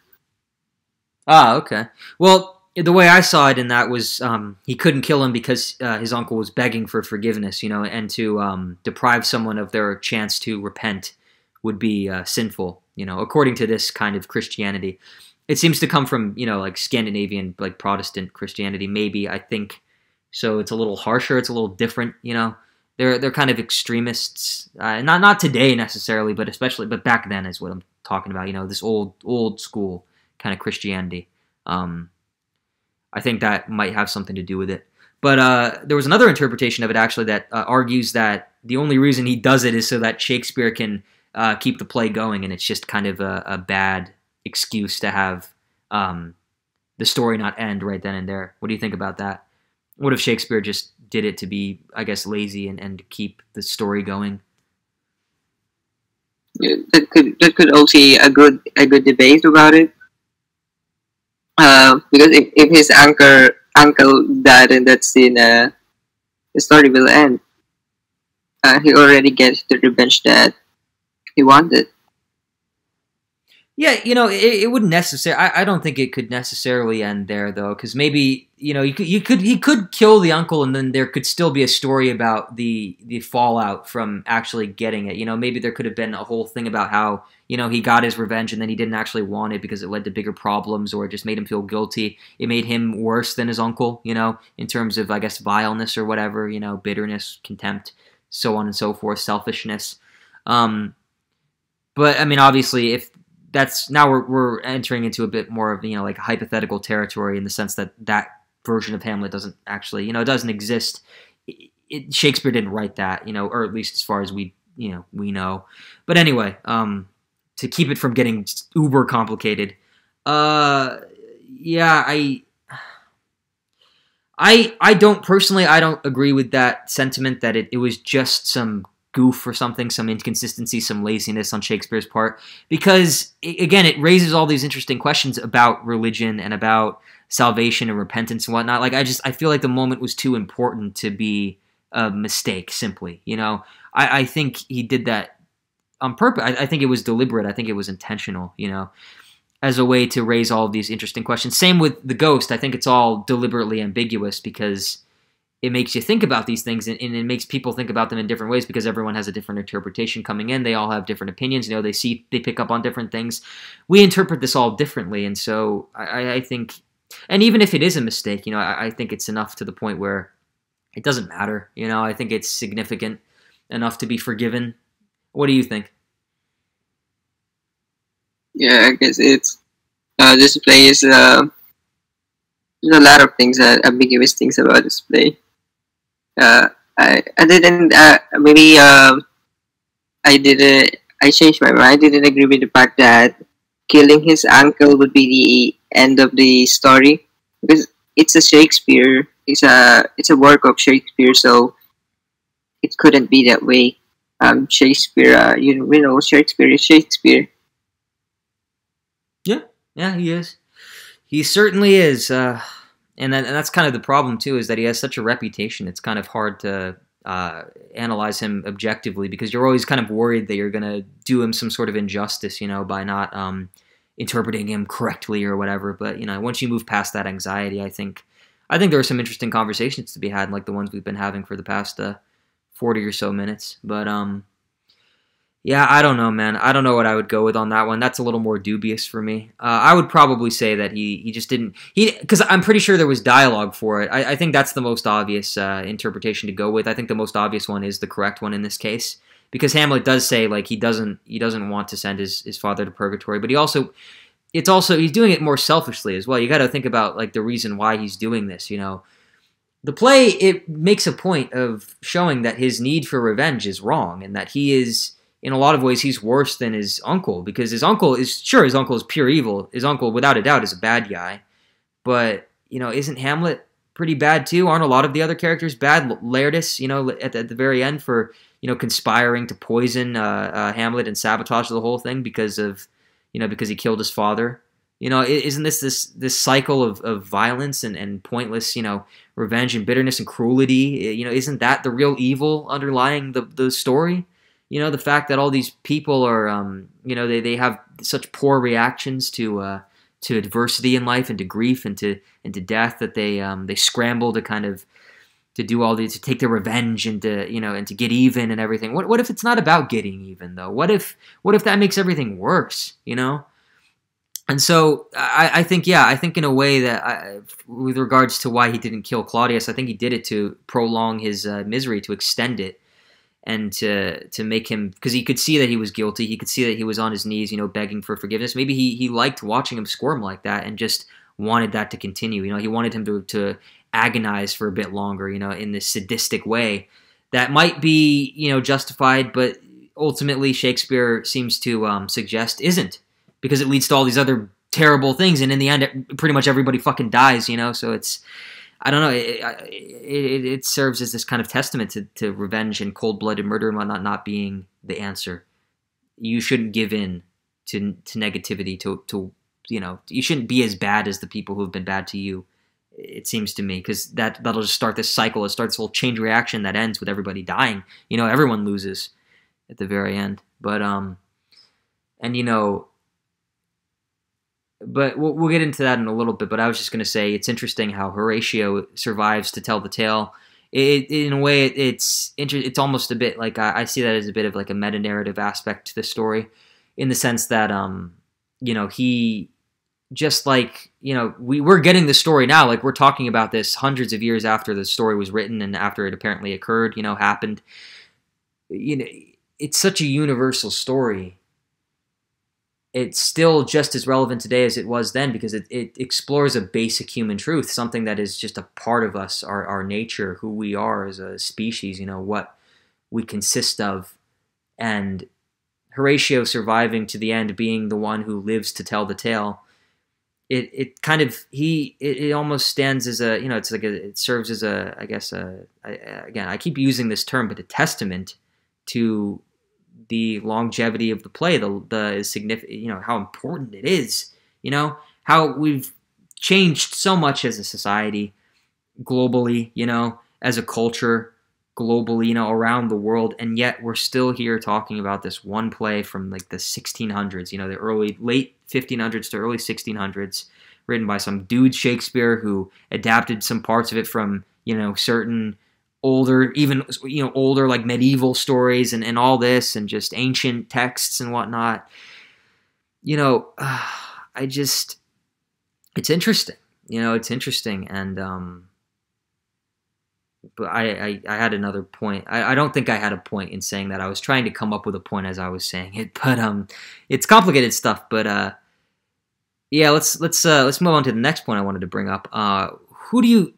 Ah, okay. Well, the way I saw it in that was he couldn't kill him because his uncle was begging for forgiveness, you know, and to deprive someone of their chance to repent would be sinful, you know, according to this kind of Christianity. It seems to come from, you know, like Scandinavian, like Protestant Christianity, maybe, I think. So it's a little harsher, it's a little different, you know. They're kind of extremists, not today necessarily, but back then is what I'm talking about, you know, this old school kind of Christianity. I think that might have something to do with it. But there was another interpretation of it, actually, that argues that the only reason he does it is so that Shakespeare can keep the play going, and it's just kind of a bad excuse to have the story not end right then and there. What do you think about that? What if Shakespeare just did it to be, I guess, lazy and keep the story going? Yeah, that could also be a good debate about it. Because if his uncle died in that scene, the story will end. He already gets the revenge that he wanted. Yeah, it wouldn't necessarily. I don't think it could necessarily end there though, because maybe he could kill the uncle, and then there could still be a story about the fallout from actually getting it. Maybe there could have been a whole thing about how he got his revenge, and then he didn't actually want it because it led to bigger problems, or it just made him feel guilty. It made him worse than his uncle, in terms of, I guess, vileness or whatever, bitterness, contempt, so on and so forth, selfishness. But I mean, obviously, if that's now we're entering into a bit more of like hypothetical territory, in the sense that that version of Hamlet doesn't actually it doesn't exist. Shakespeare didn't write that, or at least as far as we know. But anyway, to keep it from getting uber complicated, yeah, I don't personally, I don't agree with that sentiment that it was just some goof or something, some inconsistency, some laziness on Shakespeare's part, because again, it raises all these interesting questions about religion and about salvation and repentance and whatnot. Like, I feel like the moment was too important to be a mistake, simply. I think he did that on purpose. I think it was deliberate. I think it was intentional, as a way to raise all of these interesting questions. Same with the ghost. I think it's all deliberately ambiguous because it makes you think about these things, and it makes people think about them in different ways because everyone has a different interpretation coming in. They all have different opinions. They pick up on different things. We interpret this all differently, and so I think, and even if it is a mistake, I think it's enough to the point where it doesn't matter. I think it's significant enough to be forgiven. What do you think? Yeah, I guess it's this play is there's a lot of things, ambiguous things about this play. I didn't maybe I didn't I changed my mind. I didn't agree with the fact that killing his uncle would be the end of the story, because it's a Shakespeare. It's a work of Shakespeare, so it couldn't be that way. Shakespeare, we know Shakespeare is Shakespeare. Yeah, he is. He certainly is. And that's kind of the problem, too, is that he has such a reputation. It's kind of hard to analyze him objectively, because you're always kind of worried that you're going to do him some sort of injustice, by not interpreting him correctly or whatever. But, once you move past that anxiety, I think there are some interesting conversations to be had, like the ones we've been having for the past 40 or so minutes. But, yeah, I don't know, man. I don't know what I would go with on that one. That's a little more dubious for me. I would probably say that he just didn't... Because I'm pretty sure there was dialogue for it. I think that's the most obvious interpretation to go with. I think the most obvious one is the correct one in this case. Because Hamlet does say, like, he doesn't want to send his father to purgatory. But he's doing it more selfishly as well. You got to think about, like, the reason why he's doing this, The play, it makes a point of showing that his need for revenge is wrong, and that he is... in a lot of ways, he's worse than his uncle, because his uncle is pure evil. His uncle, without a doubt, is a bad guy. But, isn't Hamlet pretty bad too? Aren't a lot of the other characters bad? Laertes, at the very end for, conspiring to poison Hamlet and sabotage the whole thing because he killed his father. Isn't this cycle of violence and pointless, revenge and bitterness and cruelty? Isn't that the real evil underlying the story? The fact that all these people are, they have such poor reactions to adversity in life and to grief and to death, that they scramble to kind of to do all these, to take their revenge and to get even and everything. What if it's not about getting even though? What if that makes everything worse? And so I think in a way that with regards to why he didn't kill Claudius, I think he did it to prolong his misery, to extend it. And to make him, because he could see that he was guilty, he could see that he was on his knees, begging for forgiveness. Maybe he liked watching him squirm like that and just wanted that to continue. He wanted him to agonize for a bit longer, in this sadistic way that might be, justified, but ultimately Shakespeare seems to suggest isn't, because it leads to all these other terrible things, and in the end, pretty much everybody fucking dies. So it's. I don't know, it serves as this kind of testament to revenge and cold-blooded murder and whatnot not being the answer. You shouldn't give in to negativity, to you shouldn't be as bad as the people who have been bad to you, it seems to me, because that'll just start this cycle. It starts this whole chain reaction that ends with everybody dying. Everyone loses at the very end. But, and but we'll get into that in a little bit. But I was just going to say it's interesting how Horatio survives to tell the tale. In a way, it's almost a bit like I see that as a bit of like a meta narrative aspect to the story, in the sense that he just like we're getting the story now, like we're talking about this hundreds of years after the story was written and after it apparently occurred, happened. It's such a universal story. It's still just as relevant today as it was then because it explores a basic human truth, something that is just a part of us, our nature, who we are as a species, what we consist of. And Horatio surviving to the end, being the one who lives to tell the tale, it almost stands as a, it serves as a, I guess, again, I keep using this term, but a testament to the longevity of the play, the significant, how important it is, how we've changed so much as a society, globally, as a culture, globally, around the world, and yet we're still here talking about this one play from like the 1600s, the late 1500s to early 1600s, written by some dude Shakespeare who adapted some parts of it from, certain older, even older like medieval stories and all this, and just ancient texts and whatnot. It's interesting. It's interesting, and but I had another point. I don't think I had a point in saying that. I was trying to come up with a point as I was saying it, but it's complicated stuff. But yeah, let's move on to the next point I wanted to bring up. Who do you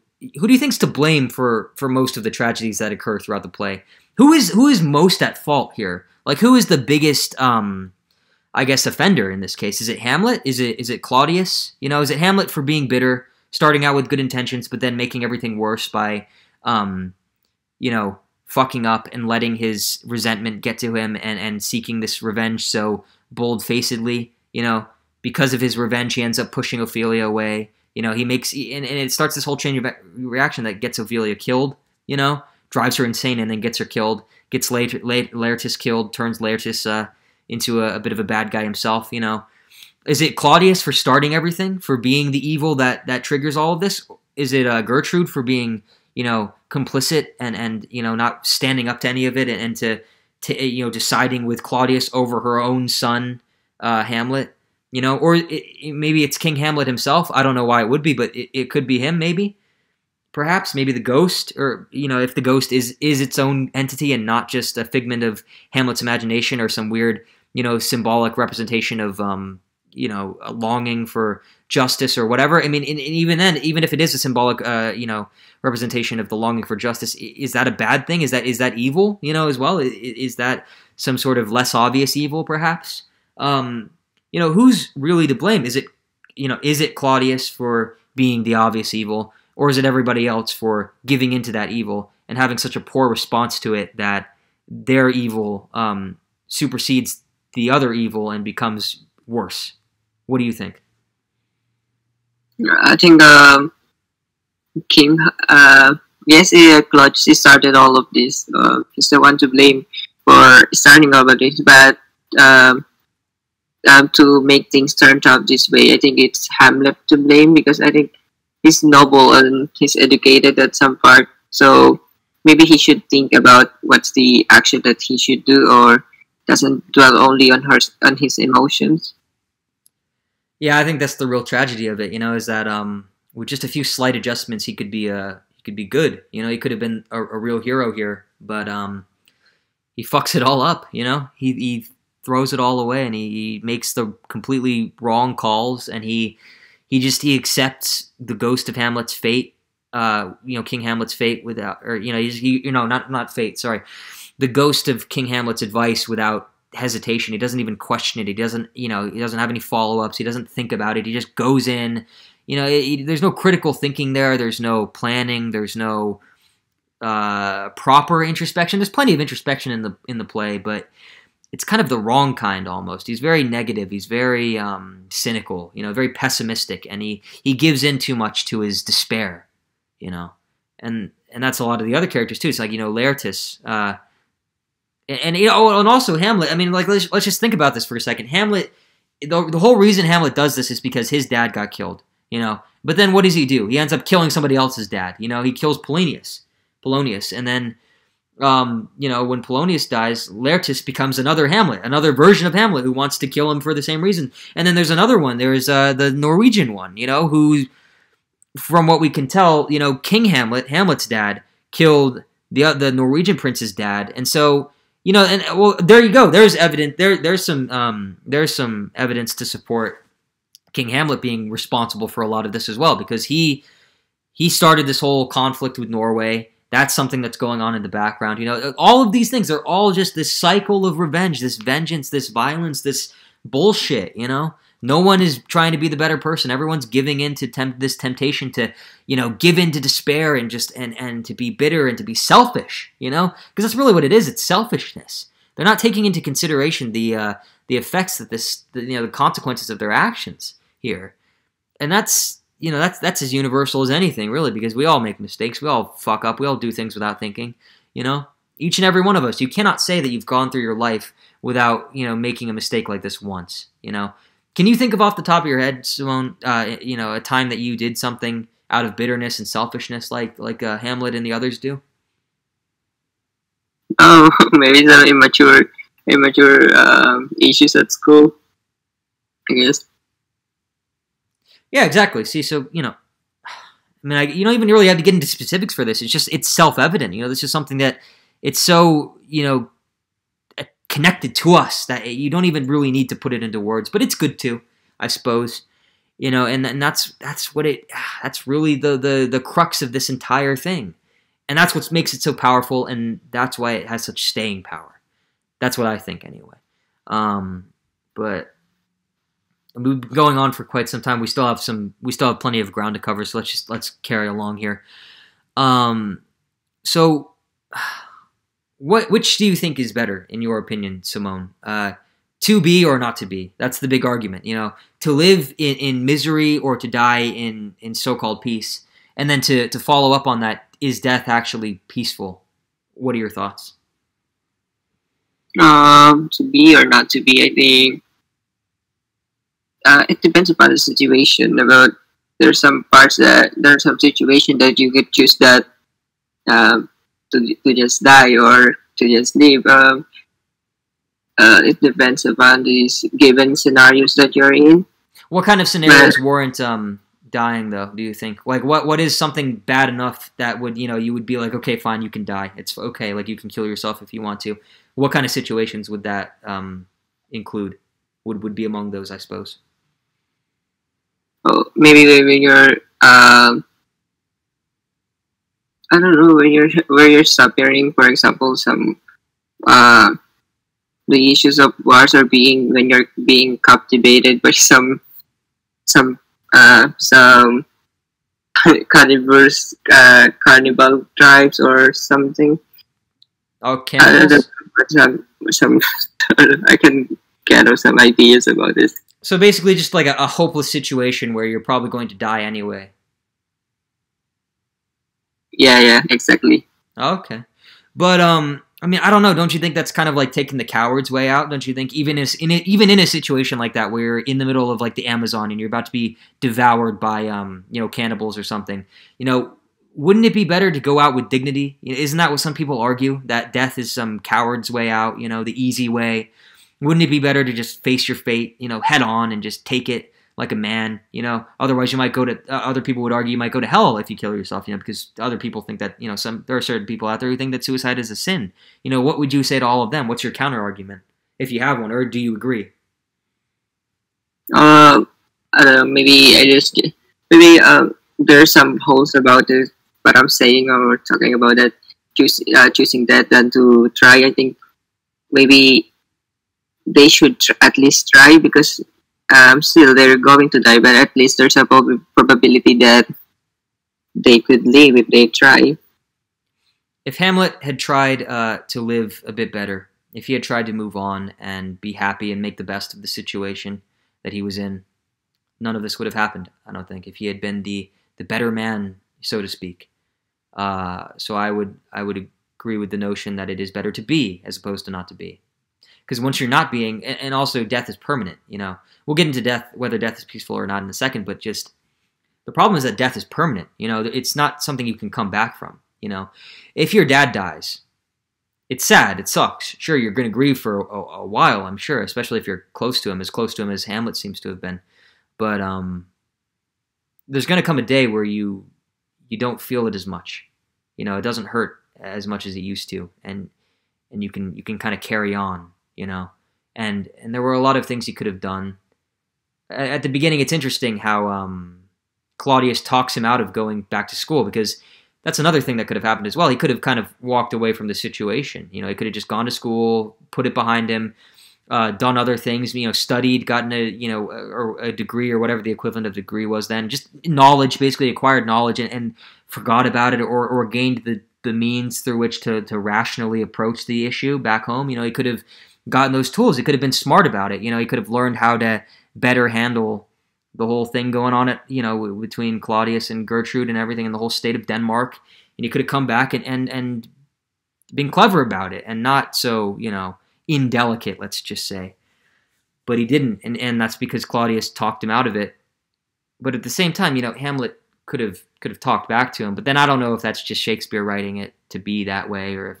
think's to blame for most of the tragedies that occur throughout the play? Who is most at fault here? Like, who is the biggest, I guess, offender in this case? Is it Hamlet? Is it Claudius? Is it Hamlet for being bitter, starting out with good intentions, but then making everything worse by, fucking up and letting his resentment get to him and seeking this revenge so bold-facedly? Because of his revenge, he ends up pushing Ophelia away. He makes, and it starts this whole chain of reaction that gets Ophelia killed, drives her insane and then gets her killed, gets Laertes killed, turns Laertes into a bit of a bad guy himself, Is it Claudius for starting everything, for being the evil that triggers all of this? Is it Gertrude for being, complicit and not standing up to any of it and to deciding with Claudius over her own son, Hamlet? Or maybe it's King Hamlet himself. I don't know why it would be, but it could be him, maybe. Perhaps, maybe the ghost, or, if the ghost is its own entity and not just a figment of Hamlet's imagination or some weird, symbolic representation of, a longing for justice or whatever. I mean, even then, even if it is a symbolic, representation of the longing for justice, is that a bad thing? Is that evil, as well? Is that some sort of less obvious evil, perhaps? Who's really to blame? Is it Claudius for being the obvious evil, or is it everybody else for giving into that evil and having such a poor response to it that their evil supersedes the other evil and becomes worse? What do you think? I think King, yes, Claudius started all of this. He's the one to blame for starting all of this, but to make things turn out this way, I think it's Hamlet to blame, because I think he's noble and he's educated at some part. So maybe he should think about what's the action that he should do, or doesn't dwell only on his emotions. Yeah, I think that's the real tragedy of it. Is that with just a few slight adjustments, he could be good. He could have been a real hero here, but he fucks it all up. He throws it all away, and he makes the completely wrong calls, and he accepts the ghost of Hamlet's fate, King Hamlet's fate without, or not fate, sorry, the ghost of King Hamlet's advice without hesitation. He doesn't even question it. He doesn't have any follow-ups. He doesn't think about it. He just goes in. There's no critical thinking there. There's no planning. There's no proper introspection. There's plenty of introspection in the play, but it's kind of the wrong kind almost. He's very negative. He's very cynical, very pessimistic, and he gives in too much to his despair, and that's a lot of the other characters too. It's like, Laertes, and also Hamlet. I mean, like, let's just think about this for a second. Hamlet the whole reason Hamlet does this is because his dad got killed, you know. But then what does he do? He ends up killing somebody else's dad, you know. He kills Polonius, and then you know, when Polonius dies, Laertes becomes another Hamlet, another version of Hamlet who wants to kill him for the same reason. And then there's another one. There's the Norwegian one, you know, who, from what we can tell, you know, King Hamlet, Hamlet's dad, killed the Norwegian prince's dad, and so, you know, and well, there you go. There's evidence. There's some evidence to support King Hamlet being responsible for a lot of this as well, because he started this whole conflict with Norway. That's something that's going on in the background. You know, all of these things are all just this cycle of revenge, this vengeance, this violence, this bullshit, you know? No one is trying to be the better person. Everyone's giving in to this temptation to, you know, give in to despair and just and to be bitter and to be selfish, you know? Because that's really what it is. It's selfishness. They're not taking into consideration the effects that you know, the consequences of their actions here. And that's, you know, that's as universal as anything, really, because we all make mistakes. We all fuck up. We all do things without thinking, you know? Each and every one of us. You cannot say that you've gone through your life without, you know, making a mistake like this once, you know? Can you think of off the top of your head, Simone, you know, a time that you did something out of bitterness and selfishness like Hamlet and the others do? Oh, maybe some immature issues at school, I guess. Yeah, exactly. See, so, you know, I mean, you don't even really have to get into specifics for this. It's self-evident. You know, this is something that it's so, you know, connected to us that you don't even really need to put it into words. But it's good too, I suppose. You know, and that's what that's really the crux of this entire thing. And that's what makes it so powerful, and that's why it has such staying power. That's what I think, anyway. But we've been going on for quite some time. We still have plenty of ground to cover, so let's carry along here. So, which do you think is better, in your opinion, Simone? To be or not to be? That's the big argument. You know, to live in misery or to die in so-called peace. And then to follow up on that, is death actually peaceful? What are your thoughts? To be or not to be, I think it depends upon the situation. There's some situation that you could choose that to just die or to just live. It depends upon these given scenarios that you're in. What kind of scenarios warrant dying, though, do you think? Like, what is something bad enough that would, you know, you would be like, okay, fine, you can die. It's okay, like, you can kill yourself if you want to. What kind of situations would that include? Would be among those, I suppose. Oh, maybe when you're, I don't know, where you're suffering, for example, some, the issues of wars are when you're being captivated by some cannibal tribes or something. Oh, cannibals? Some I can gather some ideas about this. So basically just like a hopeless situation where you're probably going to die anyway. Yeah, exactly. Okay. But, I mean, I don't know. Don't you think that's kind of like taking the coward's way out? Don't you think even in a situation like that where you're in the middle of like the Amazon and you're about to be devoured by, you know, cannibals or something, you know, wouldn't it be better to go out with dignity? Isn't that what some people argue? That death is some coward's way out, you know, the easy way. Wouldn't it be better to just face your fate, you know, head on and just take it like a man, you know? Otherwise, you might go to other people would argue you might go to hell if you kill yourself, you know, because other people think that, you know, there are certain people out there who think that suicide is a sin. You know, what would you say to all of them? What's your counter argument, if you have one, or do you agree? I don't know. Maybe there's some holes about this, what I'm saying or talking about that choosing that than to try. I think maybe they should at least try, because still they're going to die, but at least there's a probability that they could live if they try. If Hamlet had tried to live a bit better, if he had tried to move on and be happy and make the best of the situation that he was in, none of this would have happened, I don't think, if he had been the better man, so to speak. So I would agree with the notion that it is better to be as opposed to not to be. because once you're not being, and also death is permanent. We'll get into death, whether death is peaceful or not in a second, but just the problem is that death is permanent. It's not something you can come back from. If your dad dies, it's sad, it sucks. Sure, you're going to grieve for a while, I'm sure, especially if you're close to him as Hamlet seems to have been. But there's going to come a day where you don't feel it as much. It doesn't hurt as much as it used to, and you can kind of carry on. And there were a lot of things he could have done. At the beginning, it's interesting how Claudius talks him out of going back to school, because that's another thing that could have happened as well. He could have kind of walked away from the situation. He could have just gone to school, put it behind him, done other things, studied, gotten a degree or whatever the equivalent of degree was then, just knowledge, basically acquired knowledge, and forgot about it, or gained the means through which to rationally approach the issue back home. He could have gotten those tools. He could have been smart about it. He could have learned how to better handle the whole thing going on between Claudius and Gertrude and everything in the whole state of Denmark. And he could have come back and been clever about it and not so, indelicate, let's just say. But he didn't, and that's because Claudius talked him out of it. But at the same time, Hamlet could have talked back to him. But then I don't know if that's just Shakespeare writing it to be that way, or if,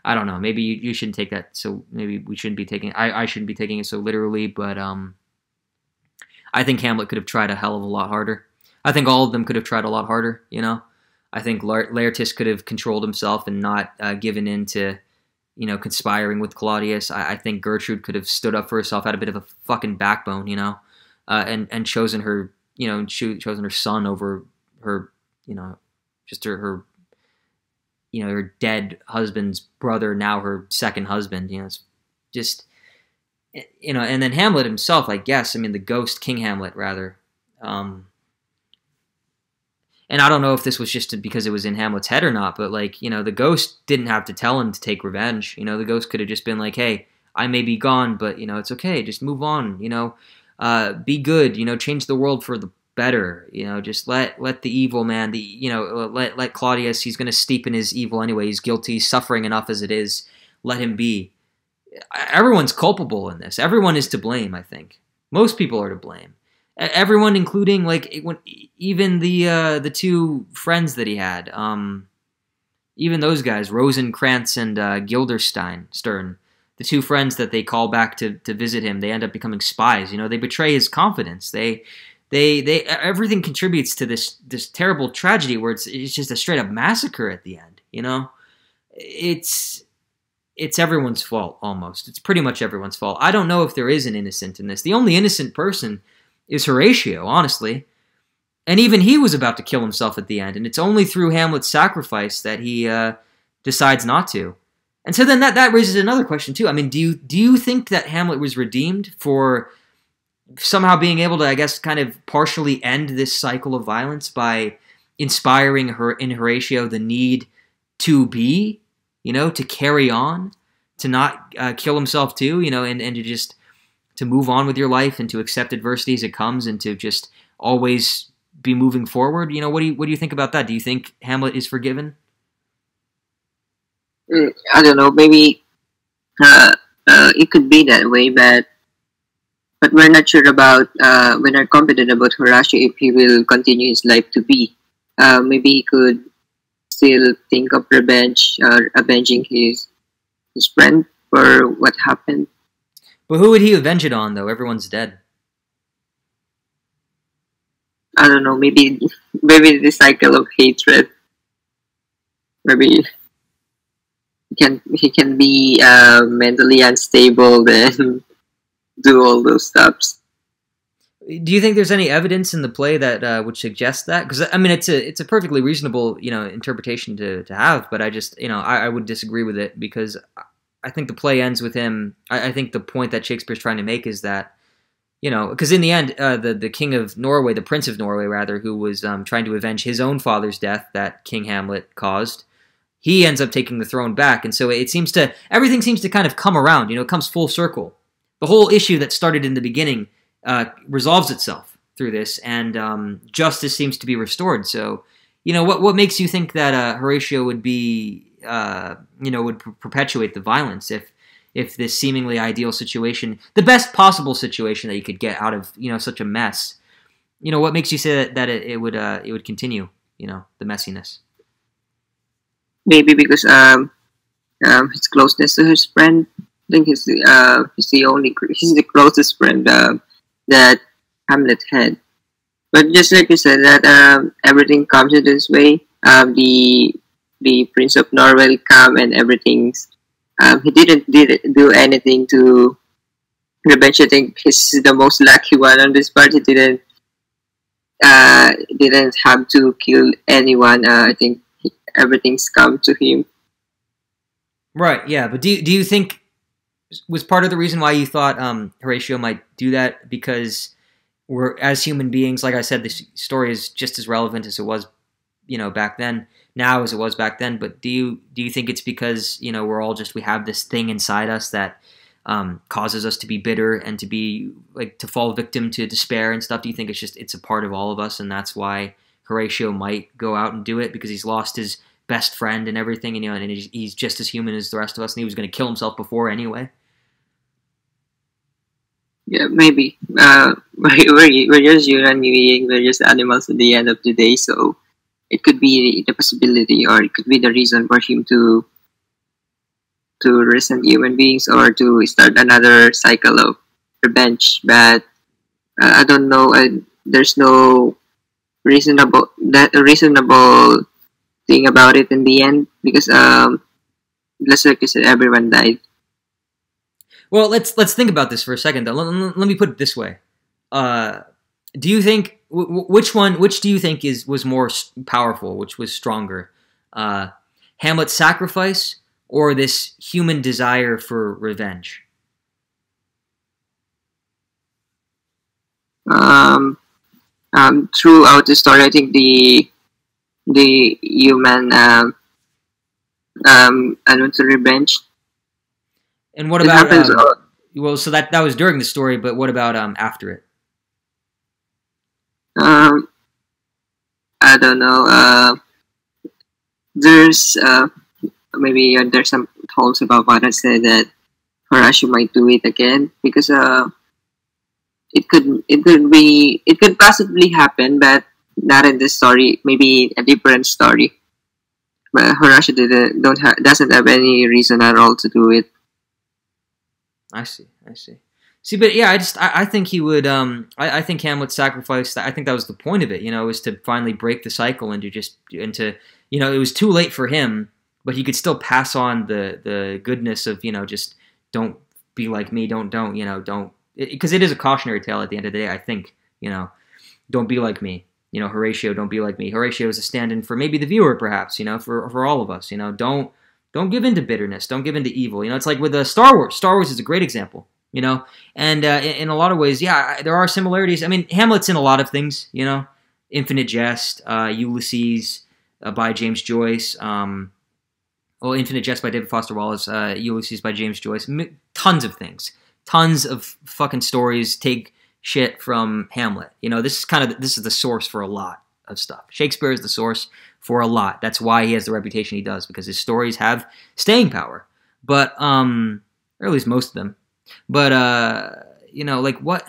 I don't know. Maybe you shouldn't take that, so maybe we shouldn't be taking, I shouldn't be taking it so literally, but I think Hamlet could have tried a hell of a lot harder. I think all of them could have tried a lot harder, I think Laertes could have controlled himself and not given in to, conspiring with Claudius. I think Gertrude could have stood up for herself, had a bit of a fucking backbone, and chosen her, chosen her son over her, just her her dead husband's brother, now her second husband. It's just, and then Hamlet himself, I guess. I mean, the ghost, King Hamlet, rather. And I don't know if this was just because it was in Hamlet's head or not, but the ghost didn't have to tell him to take revenge. The ghost could have just been like, hey, I may be gone, but, it's okay. Just move on, be good, change the world for the better, just let the evil man, let Claudius, he's going to steep in his evil anyway. He's guilty, suffering enough as it is. Let him be. Everyone's culpable in this. Everyone is to blame, I think. Most people are to blame. Everyone, including even the two friends that he had, even those guys, Rosencrantz and Guildenstern, the two friends that they call back to visit him, they end up becoming spies. They betray his confidence. They everything contributes to this terrible tragedy where it's just a straight up massacre at the end. It's everyone's fault, almost. It's pretty much everyone's fault. I don't know if there is an innocent in this. The only innocent person is Horatio, honestly. And even he was about to kill himself at the end, and it's only through Hamlet's sacrifice that he decides not to. And so then that raises another question, too. I mean, do you think that Hamlet was redeemed for somehow being able to, I guess, kind of partially end this cycle of violence by inspiring in Horatio the need to be, to carry on, to not kill himself too, and to just to move on with your life and to accept adversity as it comes and to just always be moving forward? What do you think about that? Do you think Hamlet is forgiven? I don't know. Maybe it could be that way, but we're not sure about. We're not confident about Horatio if he will continue his life to be. Maybe he could still think of revenge or avenging his friend for what happened. But who would he avenge it on, though? Everyone's dead. I don't know. Maybe the cycle of hatred. Maybe he can be mentally unstable, then do all those steps. Do you think there's any evidence in the play that would suggest that? Because I mean, it's a perfectly reasonable interpretation to have, but I just I would disagree with it because I think the play ends with him. I think the point that Shakespeare's trying to make is that because in the end, the King of Norway, the Prince of Norway rather, who was trying to avenge his own father's death that King Hamlet caused, he ends up taking the throne back, and so everything seems to kind of come around. It comes full circle. The whole issue that started in the beginning resolves itself through this, and justice seems to be restored. So, what makes you think that Horatio would be, would perpetuate the violence if this seemingly ideal situation, the best possible situation that you could get out of such a mess, what makes you say that it would continue, the messiness? Maybe because his closeness to his friend. I think he's the closest friend that Hamlet had. But just like you said, that everything comes in this way. The Prince of Norway come and everything's. He didn't do anything to revenge. I think he's the most lucky one on this part. He didn't have to kill anyone. I think everything's come to him. Right. Yeah. But do you think was part of the reason why you thought Horatio might do that because we're as human beings, like I said, this story is just as relevant as it was, back then, now as it was back then. But do you think it's because we're all we have this thing inside us that causes us to be bitter and to be to fall victim to despair and stuff? Do you think it's a part of all of us, and that's why Horatio might go out and do it because he's lost his best friend and everything, and he's just as human as the rest of us, and he was going to kill himself before anyway? Yeah, maybe. We're just human beings. We're just animals at the end of the day. So it could be the possibility, or it could be the reason for him to resent human beings or to start another cycle of revenge. But I don't know. There's no reasonable thing about it in the end because just like you said, everyone died. Well, let's think about this for a second, though. Let me put it this way: do you think which do you think was more powerful? Which was stronger, Hamlet's sacrifice or this human desire for revenge? Throughout the story, I think the human element to revenge. And what about well? So that was during the story, but what about after it? I don't know. There's maybe there's some talks about what I said that Horatio might do it again because it could possibly happen, but not in this story. Maybe a different story. But Horatio doesn't have any reason at all to do it. I see. See, but yeah, I think he would. I think Hamlet sacrificed. I think that was the point of it. Was to finally break the cycle and to it was too late for him, but he could still pass on the goodness of just don't be like me. Don't because it is a cautionary tale at the end of the day. I think don't be like me. Horatio, don't be like me. Horatio is a stand-in for maybe the viewer, perhaps. For all of us. Don't give in to bitterness. Don't give in to evil. It's like with Star Wars. Star Wars is a great example, And in a lot of ways, yeah, there are similarities. I mean, Hamlet's in a lot of things, Infinite Jest, Ulysses by James Joyce. Infinite Jest by David Foster Wallace, Ulysses by James Joyce. Tons of things. Tons of fucking stories take shit from Hamlet. This is the source for a lot of stuff. Shakespeare is the source for a lot. That's why he has the reputation he does, because his stories have staying power. But or at least most of them. But what?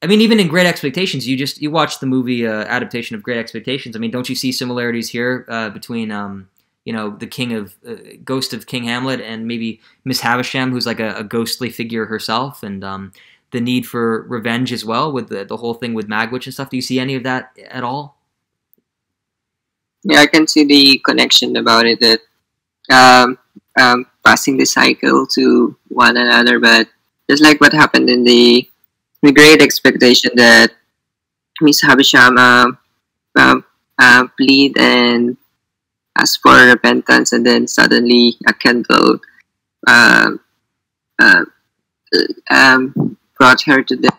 I mean, even in Great Expectations, you watch the movie adaptation of Great Expectations. I mean, don't you see similarities here between the king of ghost of King Hamlet and maybe Miss Havisham, who's like a ghostly figure herself, and the need for revenge as well with the whole thing with Magwitch and stuff. Do you see any of that at all? Yeah, I can see the connection about it, that passing the cycle to one another. But just like what happened in the Great Expectation, that Miss Havisham plead and ask for repentance, and then suddenly a candle brought her to death.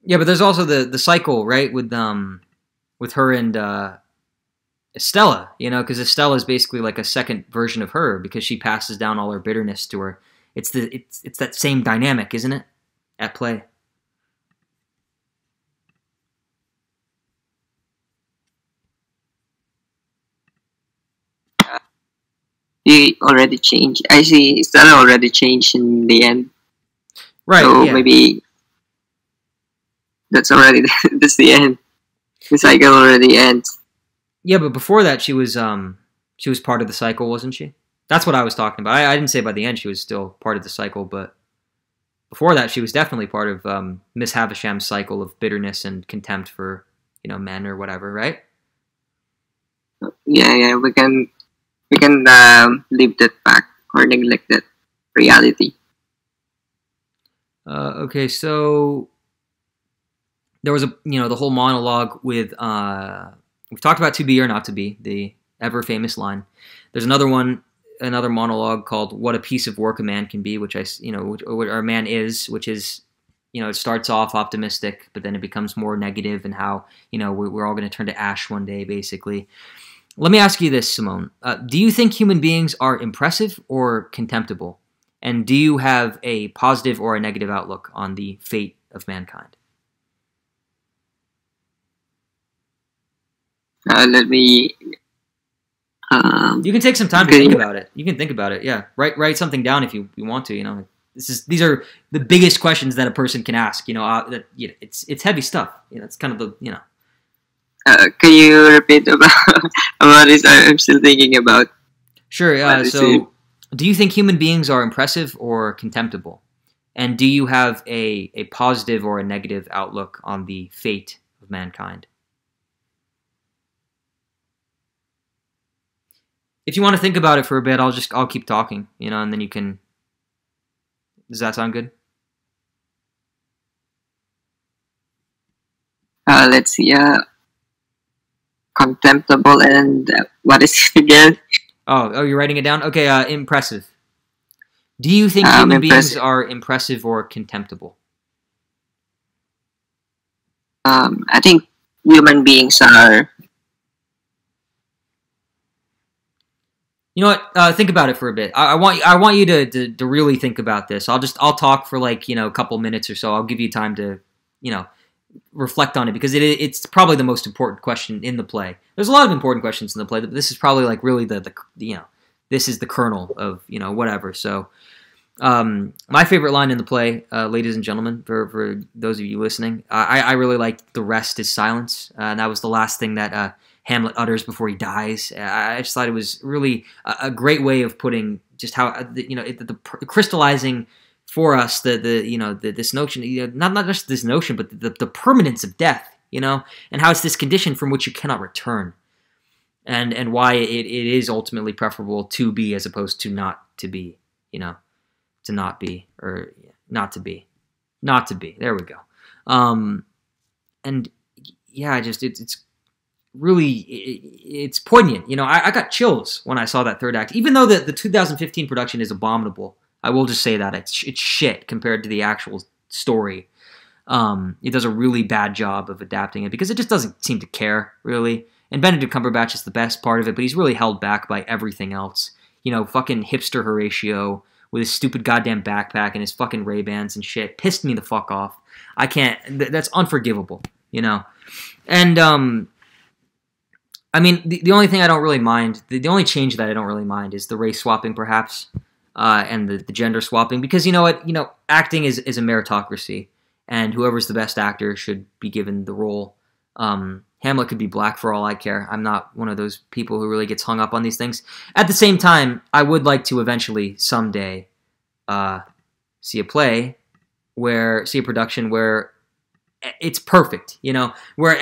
Yeah, but there's also the cycle, right, with her and Estella, because Estella is basically like a second version of her because she passes down all her bitterness to her. It's that same dynamic, isn't it, at play? he already changed. I see Stella already changed in the end. Right. So Yeah. maybe that's already that's the end. The cycle already ends. Yeah, but before that, she was part of the cycle, wasn't she? That's what I was talking about. I didn't say by the end she was still part of the cycle, but before that, she was definitely part of Miss Havisham's cycle of bitterness and contempt for men or whatever, right? Yeah. We can leave that back or neglect that reality. Okay, so there was the whole monologue with we've talked about to be or not to be, the ever famous line. There's another monologue called "What a Piece of Work a Man Can Be," which what a man is, which is it starts off optimistic, but then it becomes more negative, and how we're all going to turn to ash one day, basically. Let me ask you this, Simone. Do you think human beings are impressive or contemptible? And do you have a positive or a negative outlook on the fate of mankind? Let me. You can take some time to think about it. You can think about it. Yeah, write something down if you want to. These are the biggest questions that a person can ask. It's heavy stuff. It's kind of the. Can you repeat about this? I'm still thinking about. Sure. So, do you think human beings are impressive or contemptible? And do you have a positive or a negative outlook on the fate of mankind? If you want to think about it for a bit, I'll keep talking, and then you can. Does that sound good? Let's see. Contemptible and what is it again? Oh, you're writing it down? Okay, impressive. Do you think human beings are impressive or contemptible? I think human beings are. You know what? Think about it for a bit. I want you to really think about this. I'll talk for a couple minutes or so. I'll give you time to reflect on it, because it's probably the most important question in the play. There's a lot of important questions in the play, but this is probably really the this is the kernel of whatever. So my favorite line in the play, ladies and gentlemen, for those of you listening, I really liked "The rest is silence," and that was the last thing that Hamlet utters before he dies. I just thought it was really a great way of putting just how the crystallizing for us this notion, not just this notion, but the permanence of death, and how it's this condition from which you cannot return, and why it is ultimately preferable to be as opposed to not to be, to not be, or not to be. There we go. And yeah, it's really it's poignant. I got chills when I saw that third act, even though the 2015 production is abominable. I will just say that it's shit compared to the actual story. It does a really bad job of adapting it because it just doesn't seem to care, really. And Benedict Cumberbatch is the best part of it, but he's really held back by everything else. Fucking hipster Horatio with his stupid goddamn backpack and his fucking Ray-Bans and shit pissed me the fuck off. I can't. That's unforgivable, And I mean, the only thing I don't really mind, the only change that I don't really mind is the race swapping, perhaps. And the gender swapping, because you know what, acting is a meritocracy, and whoever's the best actor should be given the role. Hamlet could be black for all I care. I'm not one of those people who really gets hung up on these things. At the same time, I would like to eventually, someday, see a production where it's perfect, where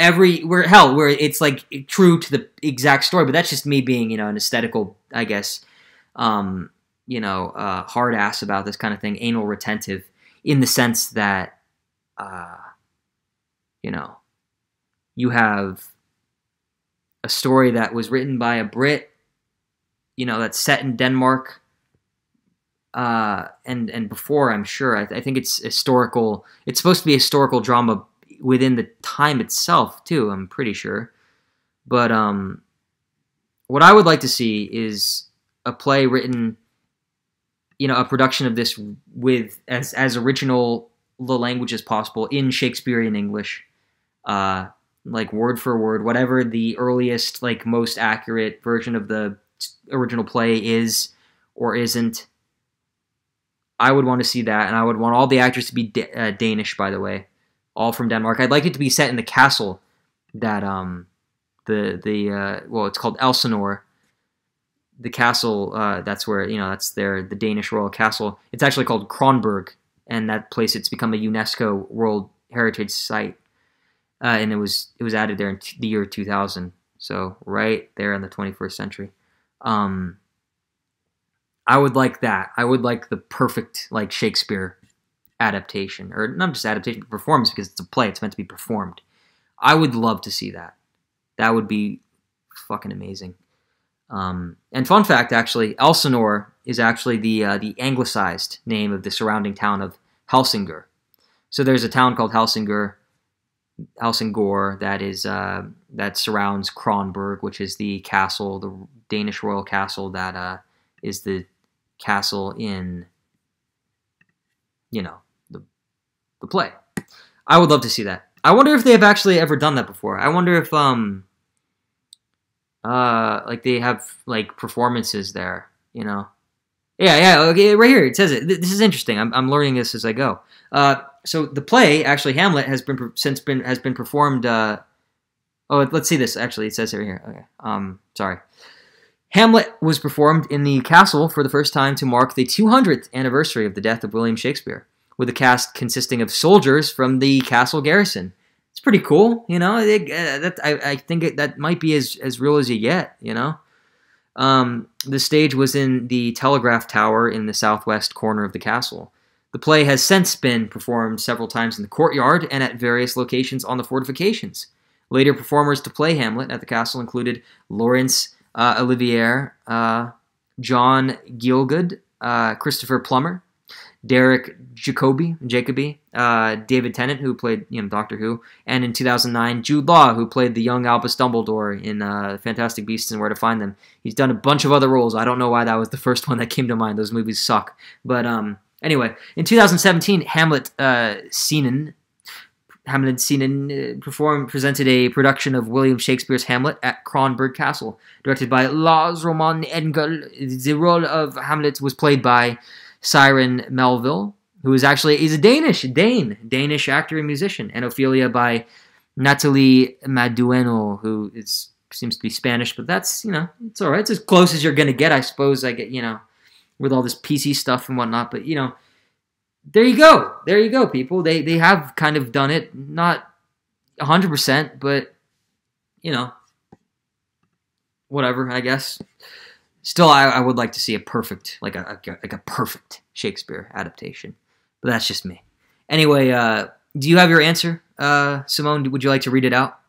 it's like true to the exact story. But that's just me being, an aesthetical, I guess, hard ass about this kind of thing, anal retentive, in the sense that, you have a story that was written by a Brit, that's set in Denmark, and before, I'm sure, I think it's historical. It's supposed to be a historical drama within the time itself, too, I'm pretty sure. But what I would like to see is a play written, a production of this with as original the language as possible in Shakespearean English, like word for word, whatever the earliest, most accurate version of the original play is or isn't. I would want to see that, and I would want all the actors to be Danish, by the way, all from Denmark. I'd like it to be set in the castle that well, it's called Elsinore. The castle, that's where, that's the Danish royal castle. It's actually called Kronborg, and that place, it's become a UNESCO World Heritage Site, and it was added there in the year 2000. So right there in the 21st century. I would like that. I would like the perfect Shakespeare adaptation, or not just adaptation, but performance, because it's a play. It's meant to be performed. I would love to see that. That would be fucking amazing. And fun fact, actually, Elsinore is actually the anglicized name of the surrounding town of Helsingør. So there's a town called Helsingør that surrounds Kronborg, which is the castle, the Danish royal castle that is the castle in the play. I would love to see that. I wonder if they have actually ever done that before. I wonder if they have performances there, Yeah, okay, right here it says it. This is interesting. I'm learning this as I go. So the play, actually, Hamlet has been performed. Let's see this. Actually, it says it right here. Okay. Sorry. Hamlet was performed in the castle for the first time to mark the 200th anniversary of the death of William Shakespeare, with a cast consisting of soldiers from the castle garrison. It's pretty cool, I think that might be as real as you get, The stage was in the Telegraph Tower in the southwest corner of the castle. The play has since been performed several times in the courtyard and at various locations on the fortifications. Later performers to play Hamlet at the castle included Laurence Olivier, John Gielgud, Christopher Plummer, Derek Jacobi, David Tennant, who played Doctor Who, and in 2009, Jude Law, who played the young Albus Dumbledore in Fantastic Beasts and Where to Find Them. He's done a bunch of other roles. I don't know why that was the first one that came to mind. Those movies suck. But anyway, in 2017, Hamlet Scenen presented a production of William Shakespeare's Hamlet at Kronborg Castle, directed by Lars Roman Engel. The role of Hamlet was played by Siren Melville, who is a Danish actor and musician, and Ophelia by Natalie Madueno, who seems to be Spanish, but that's, it's all right. It's as close as you're going to get, I suppose, with all this PC stuff and whatnot, but, there you go. There you go, people. They have kind of done it, not 100%, but, whatever, I guess. Still, I would like to see a perfect, a perfect Shakespeare adaptation. But that's just me. Anyway, do you have your answer, Simone? Would you like to read it out?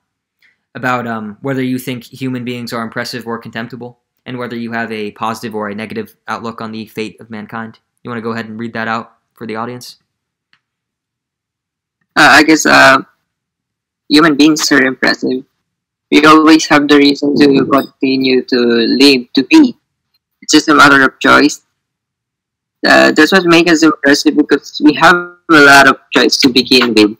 About whether you think human beings are impressive or contemptible, and whether you have a positive or a negative outlook on the fate of mankind. You want to go ahead and read that out for the audience? I guess human beings are impressive. We always have the reason to continue to live, to be. It's just a matter of choice. That's what makes us impressive, because we have a lot of choice to begin with.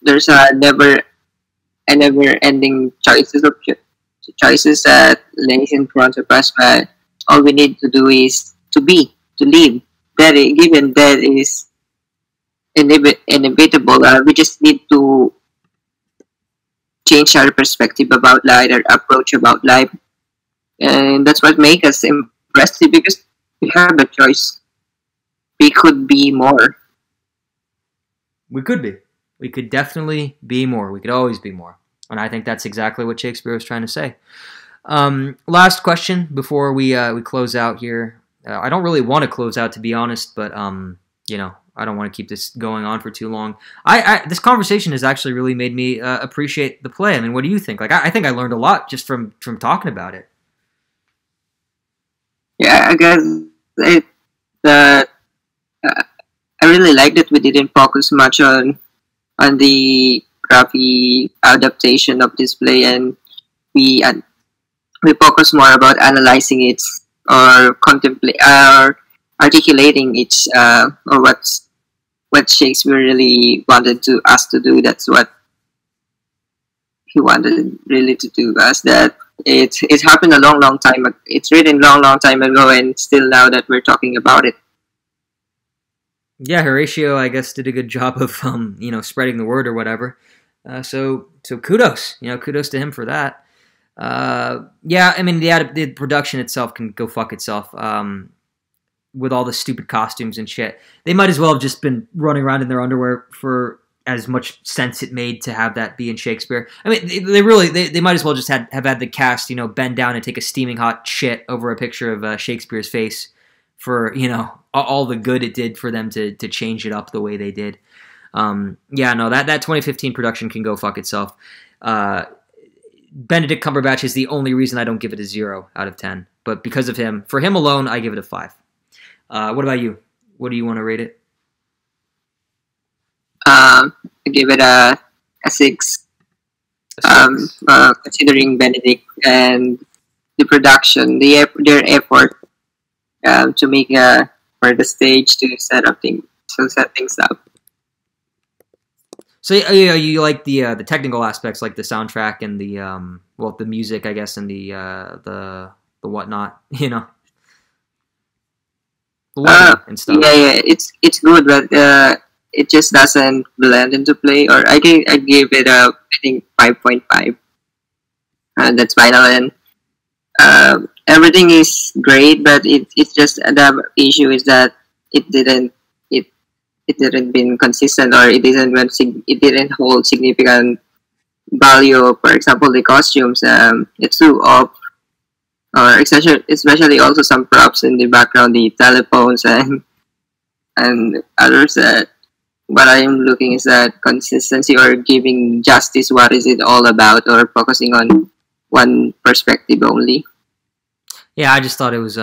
There's a never-ending choices that lays in front of us, but all we need to do is to be, to live. Given that is inevitable, we just need to change our perspective about life, our approach about life, and that's what makes us impressive, because we have a choice. We could be more. We could be. We could definitely be more. We could always be more. And I think that's exactly what Shakespeare was trying to say. Last question before we close out here. I don't really want to close out, to be honest, but I don't want to keep this going on for too long. This conversation has actually really made me appreciate the play. I mean, what do you think? I think I learned a lot just from talking about it. Yeah, I guess I really liked that we didn't focus much on the graphic adaptation of this play, and we focus more about analyzing it, or articulating it, or what Shakespeare really wanted us to do. That's what he wanted really to do us. That It's happened a long time. It's written long time ago, and still now that we're talking about it. Yeah, Horatio, I guess, did a good job of spreading the word or whatever. So kudos, kudos to him for that. Yeah, I mean the production itself can go fuck itself. With all the stupid costumes and shit, they might as well have just been running around in their underwear for as much sense it made to have that be in Shakespeare. I mean, they might as well just have had the cast, bend down and take a steaming hot shit over a picture of Shakespeare's face for, all the good it did for them to change it up the way they did. Yeah, no, that 2015 production can go fuck itself. Benedict Cumberbatch is the only reason I don't give it a 0 out of 10. But because of him, for him alone, I give it a 5. What about you? What do you want to rate it? I give it a 6. Considering Benedict and the production, their effort to make for the stage to set things up. So you like the technical aspects, like the soundtrack and the music, I guess, and the whatnot, the lighting and stuff. Yeah, it's good, but it just doesn't blend into play. Or I gave it I think 5.5. That's final, and everything is great, but it's just the issue is that it didn't been consistent, or it didn't hold significant value. For example, the costumes, it's too off, or especially also some props in the background, the telephones and others. That what I am looking is that consistency or giving justice. What is it all about, or focusing on one perspective only? Yeah, I just thought it was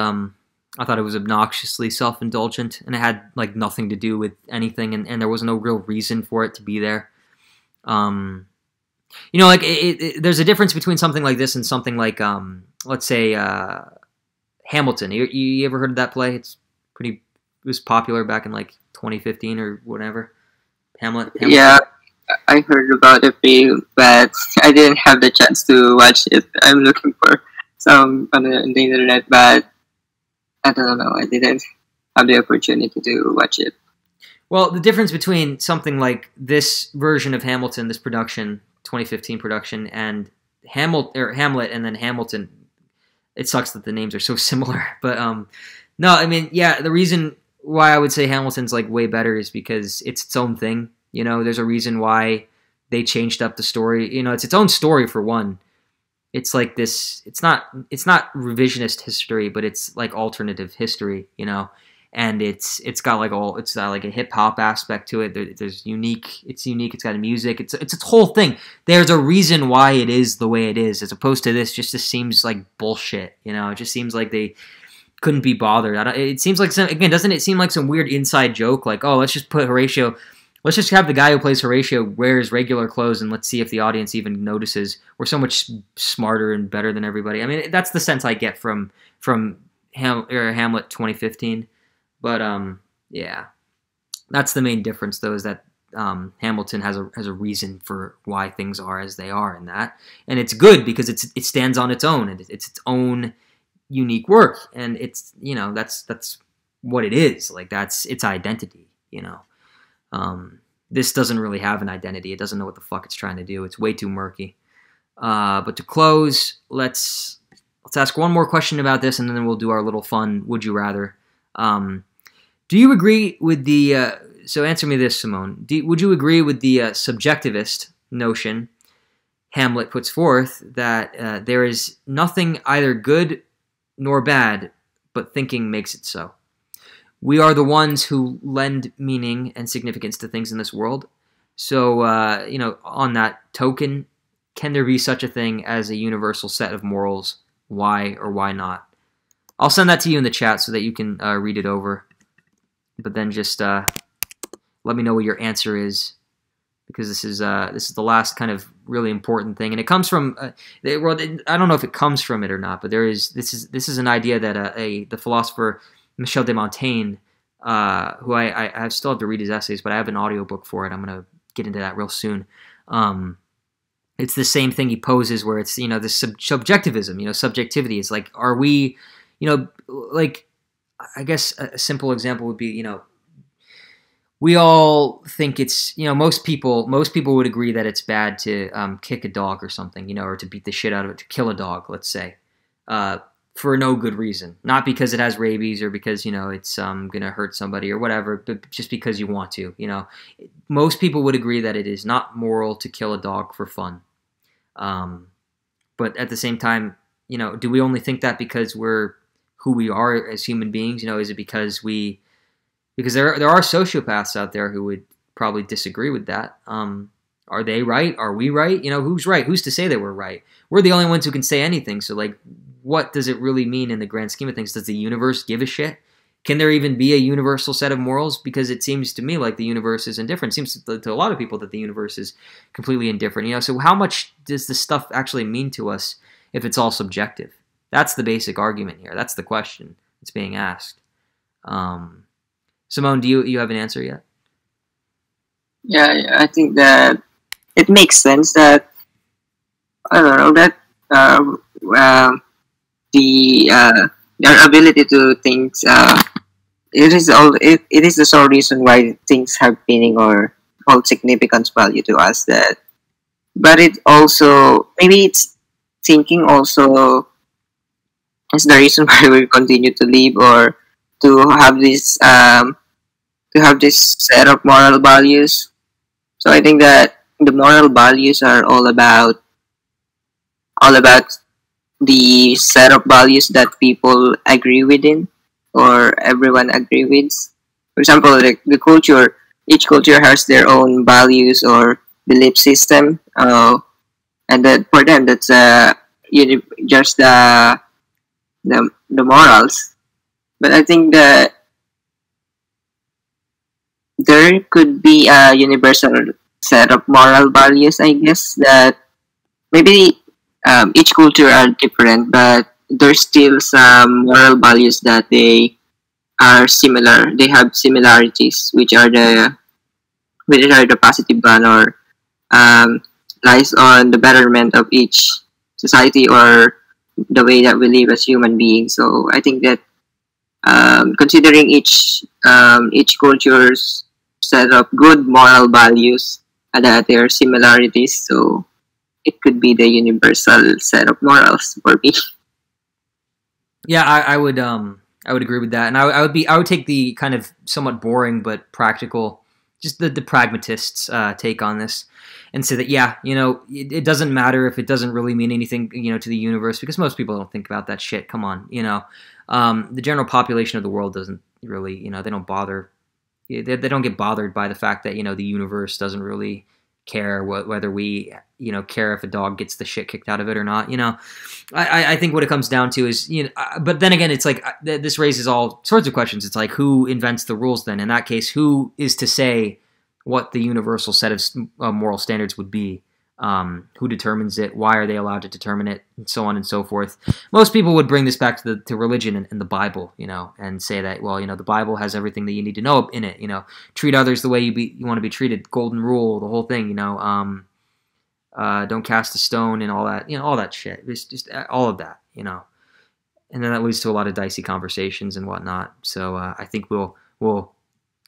I thought it was obnoxiously self-indulgent, and it had like nothing to do with anything, and there was no real reason for it to be there. Like there's a difference between something like this and something like let's say Hamilton. You ever heard of that play? It was popular back in like 2015 or whatever. Hamlet. Yeah, I heard about the film, but I didn't have the chance to watch it. I'm looking for some on the internet, but I don't know. I didn't have the opportunity to watch it. Well, the difference between something like this version of Hamilton, this production, 2015 production, and Hamlet, and then Hamilton, it sucks that the names are so similar. But no, I mean, yeah, the reason why I would say Hamilton's like way better is because it's its own thing. There's a reason why they changed up the story. It's its own story for one. It's like this. It's not revisionist history, but it's like alternative history. And it's got like a hip hop aspect to it. There's unique. It's unique. It's got music. It's its whole thing. There's a reason why it is the way it is, as opposed to this. Just seems like bullshit. It just seems like they couldn't be bothered. It seems like doesn't it seem like some weird inside joke? Like, oh, let's just put Horatio. Let's just have the guy who plays Horatio wear his regular clothes, and let's see if the audience even notices. We're so much smarter and better than everybody. I mean, that's the sense I get from Hamlet 2015. But yeah, that's the main difference, though, is that Hamilton has a reason for why things are as they are in that, and it's good because it stands on its own, and it's its own unique work, and it's that's what it is. Like that's its identity. This doesn't really have an identity. It doesn't know what the fuck it's trying to do. It's way too murky. But to close, let's ask one more question about this, and then we'll do our little fun would you rather. Do you agree with the so answer me this, Simone. Would you agree with the subjectivist notion Hamlet puts forth that there is nothing either good nor bad, but thinking makes it so? We are the ones who lend meaning and significance to things in this world. So, on that token, can there be such a thing as a universal set of morals? Why or why not? I'll send that to you in the chat so that you can read it over. But then just let me know what your answer is, because this is the last kind of really important thing, and it comes from I don't know if it comes from it or not, but this is an idea that the philosopher Michel de Montaigne, who I still have to read his essays, but I have an audiobook for it. I'm going to get into that real soon. it's the same thing he poses where it's, the subjectivism, subjectivity. Is like, are we, like, I guess a simple example would be, we all think it's, most people would agree that it's bad to kick a dog or something, or to beat the shit out of it, to kill a dog, let's say, for no good reason. Not because it has rabies or because, it's going to hurt somebody or whatever, but just because you want to, Most people would agree that it is not moral to kill a dog for fun. But at the same time, do we only think that because we're who we are as human beings? Is it because there are sociopaths out there who would probably disagree with that. Are they right? Are we right? Who's right? Who's to say that we're right? We're the only ones who can say anything. So, like, what does it really mean in the grand scheme of things? Does the universe give a shit? Can there even be a universal set of morals? Because it seems to me like the universe is indifferent. It seems to a lot of people that the universe is completely indifferent. So how much does this stuff actually mean to us if it's all subjective? That's the basic argument here. That's the question that's being asked. Simone, do you have an answer yet? Yeah, I think that it makes sense that, I don't know, that their ability to think, it is the sole reason why things have meaning or hold significance value to us. But it also, maybe it's thinking also is the reason why we continue to live, or to have this set of moral values. So I think that the moral values are all about the set of values that people agree within, or everyone agree with. For example, the culture, each culture has their own values or belief system, and that for them that's just the morals. But I think that there could be a universal set of moral values, I guess, that maybe each culture are different, but there's still some moral values that they are similar. They have similarities, which are the positive one, or lies on the betterment of each society, or the way that we live as human beings. So I think that considering each culture's set of good moral values, and that there are similarities, so it could be the universal set of morals for me. Yeah, I would agree with that, and I would take the kind of somewhat boring but practical, just the pragmatist's take on this, and say that it doesn't matter if it doesn't really mean anything to the universe, because most people don't think about that shit. Come on, the general population of the world doesn't really they don't bother. They don't get bothered by the fact that the universe doesn't really care whether we care if a dog gets the shit kicked out of it or not. I think what it comes down to is but then again, it's like this raises all sorts of questions. It's like, who invents the rules then? In that case, who is to say what the universal set of moral standards would be? Who determines it? Why are they allowed to determine it? And so on and so forth. Most people would bring this back to religion and the Bible, and say that, well, the Bible has everything that you need to know in it. Treat others the way you want to be treated. Golden rule, the whole thing. Don't cast a stone and all that. All that shit. It's just all of that. And then that leads to a lot of dicey conversations and whatnot. So I think we'll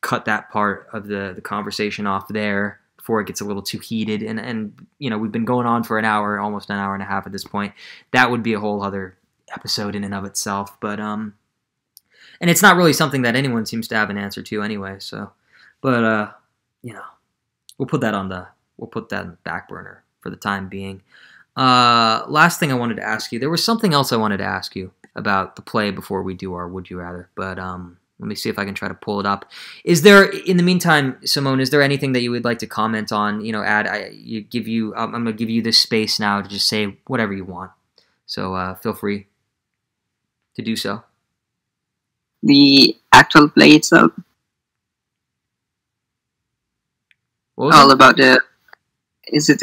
cut that part of the conversation off there before it gets a little too heated, and we've been going on for an hour, almost an hour and a half at this point. That would be a whole other episode in and of itself, but and it's not really something that anyone seems to have an answer to anyway. So, but we'll put that in the back burner for the time being. Last thing I wanted to ask you, there was something else I wanted to ask you about the play before we do our Would You Rather, but let me see if I can try to pull it up. Is there, in the meantime, Simone, is there anything that you would like to comment on? Add. I'm going to give you this space now to just say whatever you want. So feel free to do so. The actual play itself. All about the. Is it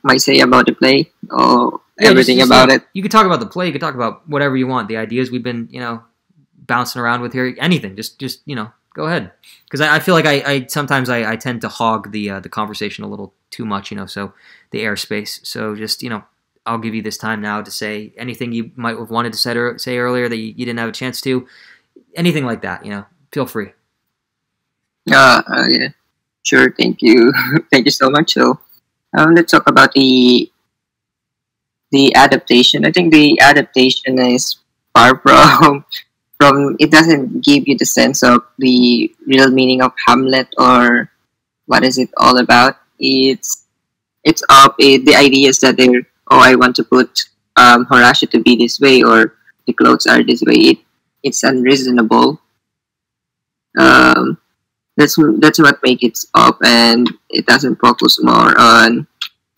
my say about the play, or everything about it? You could talk about the play. You could talk about whatever you want. The ideas we've been, bouncing around with here, anything. Just go ahead, because I feel like I sometimes I tend to hog the conversation a little too much, so the airspace. So just, I'll give you this time now to say anything you might have wanted to say earlier that you didn't have a chance to. Anything like that, feel free. Yeah, sure. Thank you. Thank you so much. So, let's talk about the adaptation. I think the adaptation is far from. It doesn't give you the sense of the real meaning of Hamlet or what is it all about. The idea is that they're, oh, I want to put Horatio to be this way, or the clothes are this way. It's unreasonable. That's what makes it up, and it doesn't focus more on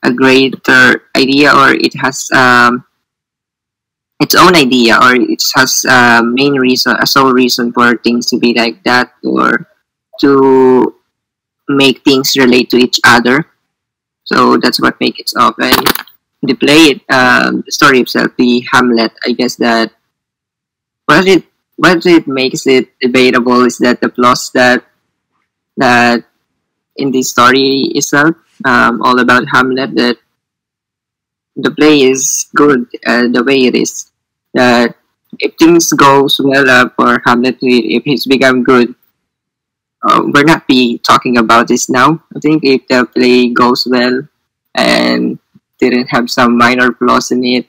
a greater idea, or it has its own idea, or it has a main reason, a sole reason for things to be like that, or to make things relate to each other. So that's what makes it up. And the story itself, the Hamlet, I guess that what it makes it debatable is that the flaws that in the story itself, all about Hamlet, that the play is good the way it is. That if things goes well for Hamlet, if he's become good, we're not be talking about this now. I think if the play goes well and didn't have some minor flaws in it,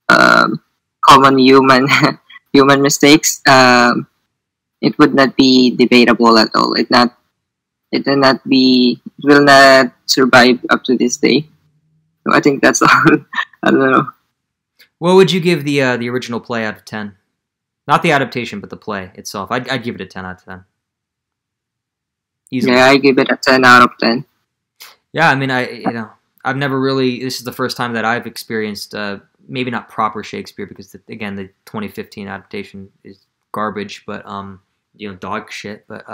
common human human mistakes, it would not be debatable at all. It will not survive up to this day. So I think that's all. I don't know. What would you give the original play out of 10? Not the adaptation, but the play itself. I'd give it a 10 out of 10. Easily. Yeah, I give it a 10 out of 10. Yeah, I mean, I've never really. This is the first time that I've experienced maybe not proper Shakespeare, because again, the 2015 adaptation is garbage, but dog shit. But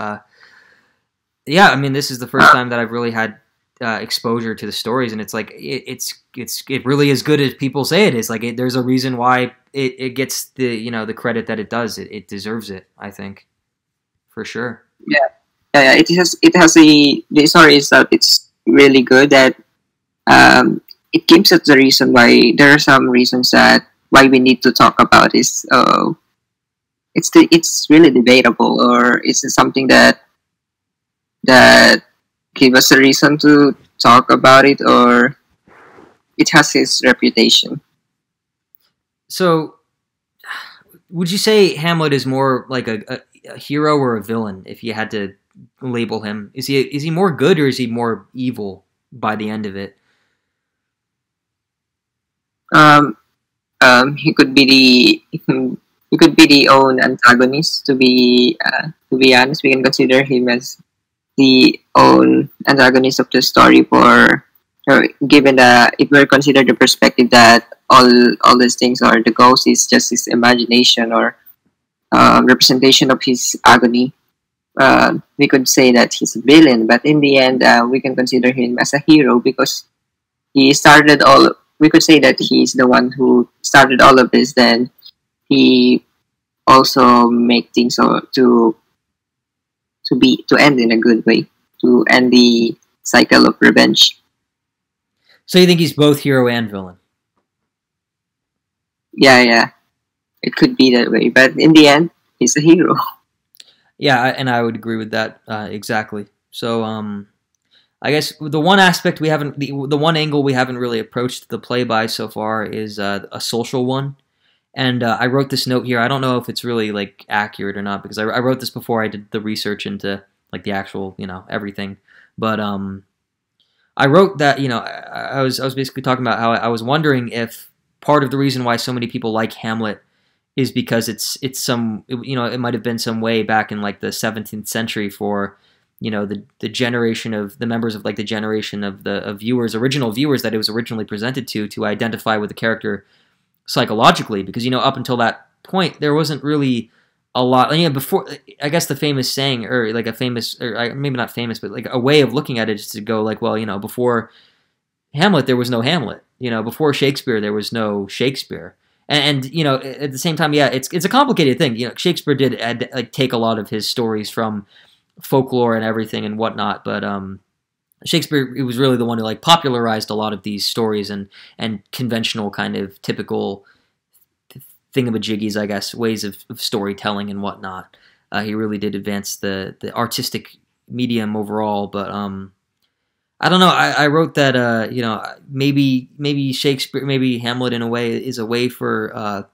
yeah, I mean, this is the first time that I've really had exposure to the stories, and it's like it really is good as people say it is. Like there's a reason why it gets the credit that it does. It deserves it, I think, for sure. Yeah. It has the story itself. It's really good that it gives us the reason why. There are some reasons that why we need to talk about this. It's really debatable, or it's something that give us a reason to talk about it, or it has its reputation. So, would you say Hamlet is more like a hero or a villain, if you had to label him? Is he more good, or is he more evil by the end of it? He could be the own antagonist. To be honest, we can consider him as the own antagonist of the story. Given that, if we consider the perspective that all these things, or the ghost is just his imagination, or representation of his agony, we could say that he's a villain. But in the end, we can consider him as a hero, because he started all. We could say that he's the one who started all of this. Then he also make things to end in a good way, to end the cycle of revenge. So you think he's both hero and villain? Yeah. It could be that way, but in the end, he's a hero. Yeah, and I would agree with that exactly. So, I guess the one aspect the one angle we haven't really approached the play by so far is a social one. And I wrote this note here. I don't know if it's really like accurate or not, because I wrote this before I did the research into like the actual everything. But I wrote that I was basically talking about how I was wondering if part of the reason why so many people like Hamlet is because it might have been some way back in like the 17th century for the generation of the members of like the generation of the original viewers that it was originally presented to identify with the character psychologically, because up until that point there wasn't really a lot. Before, I guess the famous saying, or like a famous, or maybe not famous, but like a way of looking at it is to go like, well, before Hamlet there was no Hamlet. Before Shakespeare there was no Shakespeare. And at the same time, yeah, it's a complicated thing. Shakespeare did take a lot of his stories from folklore and everything and whatnot, but Shakespeare, it was really the one who like popularized a lot of these stories and conventional kind of typical thingamajiggies, I guess, ways of storytelling and whatnot. He really did advance the artistic medium overall. But I don't know. I wrote that maybe Shakespeare, maybe Hamlet in a way is a way for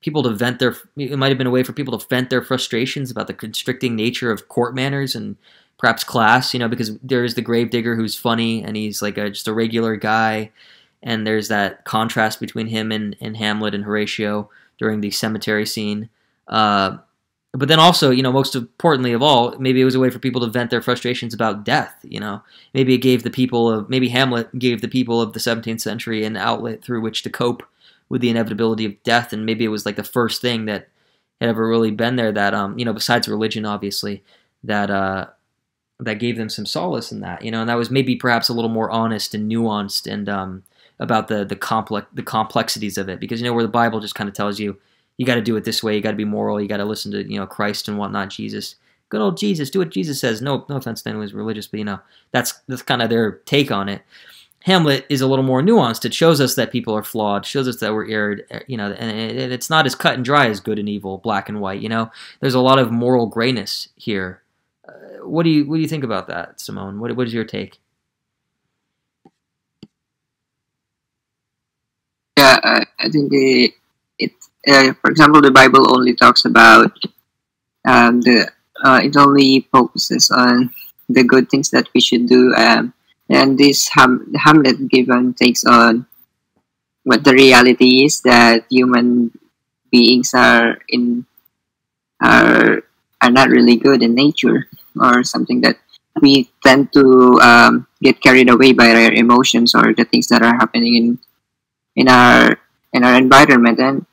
people to vent their. It might have been a way for people to vent their frustrations about the constricting nature of court manners and perhaps class. Because there's the gravedigger who's funny and he's like just a regular guy, and there's that contrast between him and Hamlet and Horatio during the cemetery scene. But then also, most importantly of all, maybe it was a way for people to vent their frustrations about death. Maybe it gave maybe Hamlet gave the people of the 17th century an outlet through which to cope with the inevitability of death, and maybe it was like the first thing that had ever really been there that, besides religion, obviously, that gave them some solace in that, and that was maybe perhaps a little more honest and nuanced and about the complexities of it, because where the Bible just kind of tells you got to do it this way, you got to be moral, you got to listen to Christ and whatnot, Jesus, good old Jesus, do what Jesus says. No offense to anyone who's religious, but that's kind of their take on it. Hamlet is a little more nuanced. It shows us that people are flawed, shows us that we're erred, and it's not as cut and dry as good and evil, black and white. There's a lot of moral grayness here. What do you think about that, Simone? What is your take? Yeah, I think for example, the Bible only talks about it only focuses on the good things that we should do, and this Hamlet given takes on what the reality is, that human beings are not really good in nature, or something that we tend to get carried away by our emotions or the things that are happening in our environment. And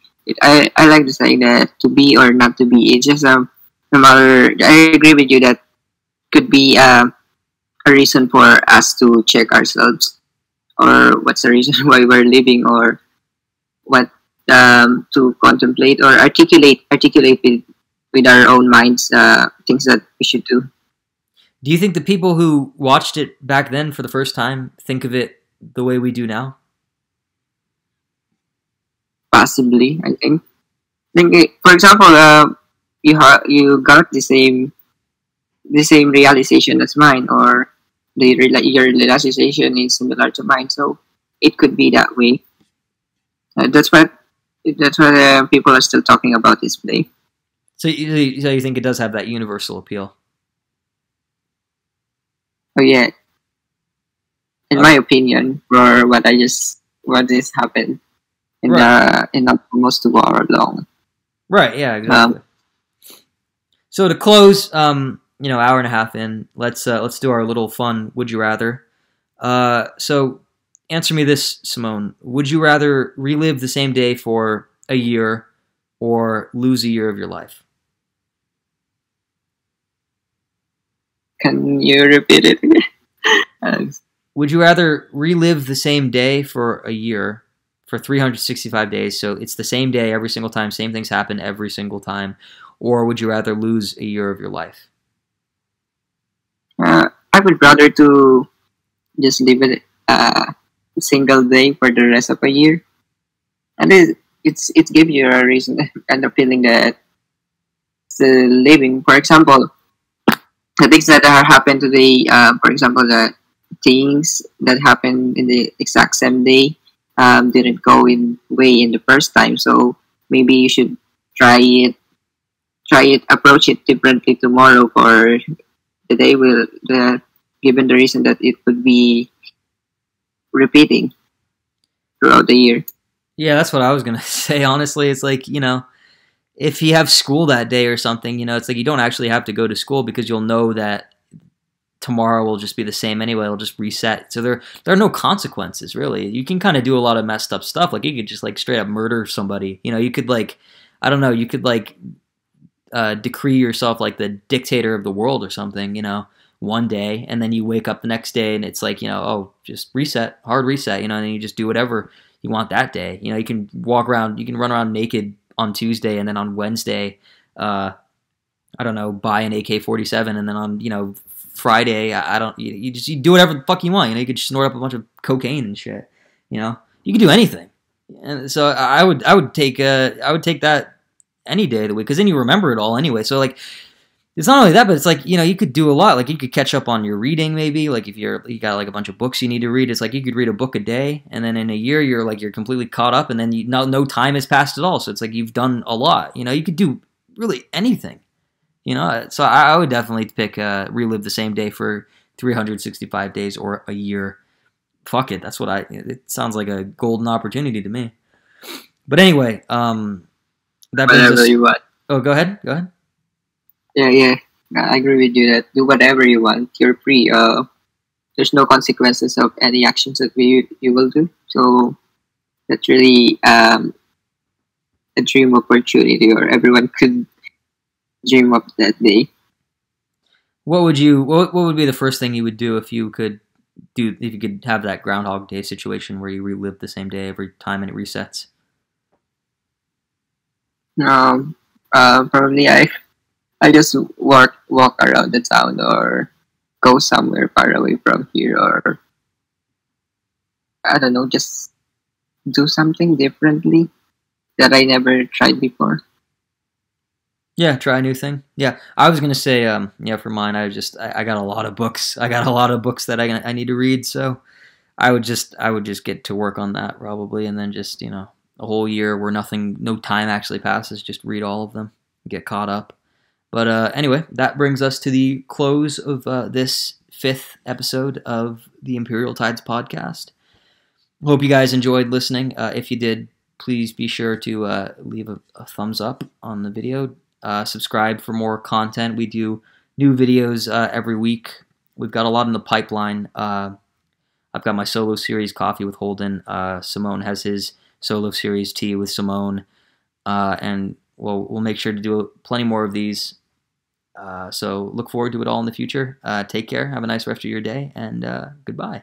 I like to say that to be or not to be, it's just no matter. I agree with you that could be a reason for us to check ourselves, or what's the reason why we're living, or what to contemplate or articulate with our own minds things that we should do. Do you think the people who watched it back then for the first time think of it the way we do now? Possibly, I think. For example, you got the same realization as mine, or your realization is similar to mine, so it could be that way. That's what people are still talking about this play. So you think it does have that universal appeal? Oh yeah, in my opinion, for what has happened in almost 2 hour long. Right. Yeah. Exactly. So to close, hour and a half in, let's do our little fun would you rather. So answer me this, Simone. Would you rather relive the same day for a year or lose a year of your life? Can you repeat it again? Would you rather relive the same day for a year, for 365 days, so it's the same day every single time, same things happen every single time, or would you rather lose a year of your life? I would rather to just live it a single day for the rest of a year, and it gives you a reason and a feeling that the living. For example, the things that are happened today. For example, the things that happened in the exact same day didn't go in way in the first time. So maybe you should approach it differently tomorrow, for the day given the reason that it could be repeating throughout the year. Yeah, that's what I was going to say. Honestly, it's like, if you have school that day or something, it's like you don't actually have to go to school, because you'll know that tomorrow will just be the same anyway. It'll just reset. So there are no consequences, really. You can kind of do a lot of messed up stuff. Like you could just like straight up murder somebody. You could like, I don't know, you could like decree yourself like the dictator of the world or something, one day, and then you wake up the next day and it's like, just reset, hard reset, and then you just do whatever you want that day. You can run around naked on Tuesday, and then on Wednesday, I don't know, buy an AK-47, and then on, Friday. I don't. You do whatever the fuck you want. You could snort up a bunch of cocaine and shit. You could do anything. And so I would take that any day of the week, because then you remember it all anyway. So like, it's not only that, but it's like, you could do a lot. Like, you could catch up on your reading, maybe. Like, if you got like a bunch of books you need to read, it's like you could read a book a day, and then in a year you're completely caught up, and then no time has passed at all. So it's like you've done a lot. You could do really anything. So I would definitely pick relive the same day for 365 days or a year. Fuck it, it sounds like a golden opportunity to me. But anyway, that brings Whatever us. you want. Oh, go ahead. Yeah. I agree with you that do whatever you want. You're free. There's no consequences of any actions that you will do. So that's really a dream opportunity, or everyone could dream of that day. What would be the first thing you would do if you could have that Groundhog Day situation where you relive the same day every time and it resets? Probably I just walk around the town, or go somewhere far away from here, or I don't know, just do something differently that I never tried before. Yeah, try a new thing. Yeah, I was gonna say, for mine, I got a lot of books. I got a lot of books that I need to read, so I would just get to work on that probably, and then just a whole year where no time actually passes, just read all of them, get caught up. But anyway, that brings us to the close of this 5th episode of the Imperial Tides podcast. Hope you guys enjoyed listening. If you did, please be sure to leave a thumbs up on the video. Subscribe for more content. We do new videos every week. We've got a lot in the pipeline. I've got my solo series, Coffee with Holden. Simone has his solo series, Tea with Simone. And we'll make sure to do plenty more of these. So look forward to it all in the future. Take care. Have a nice rest of your day, and goodbye.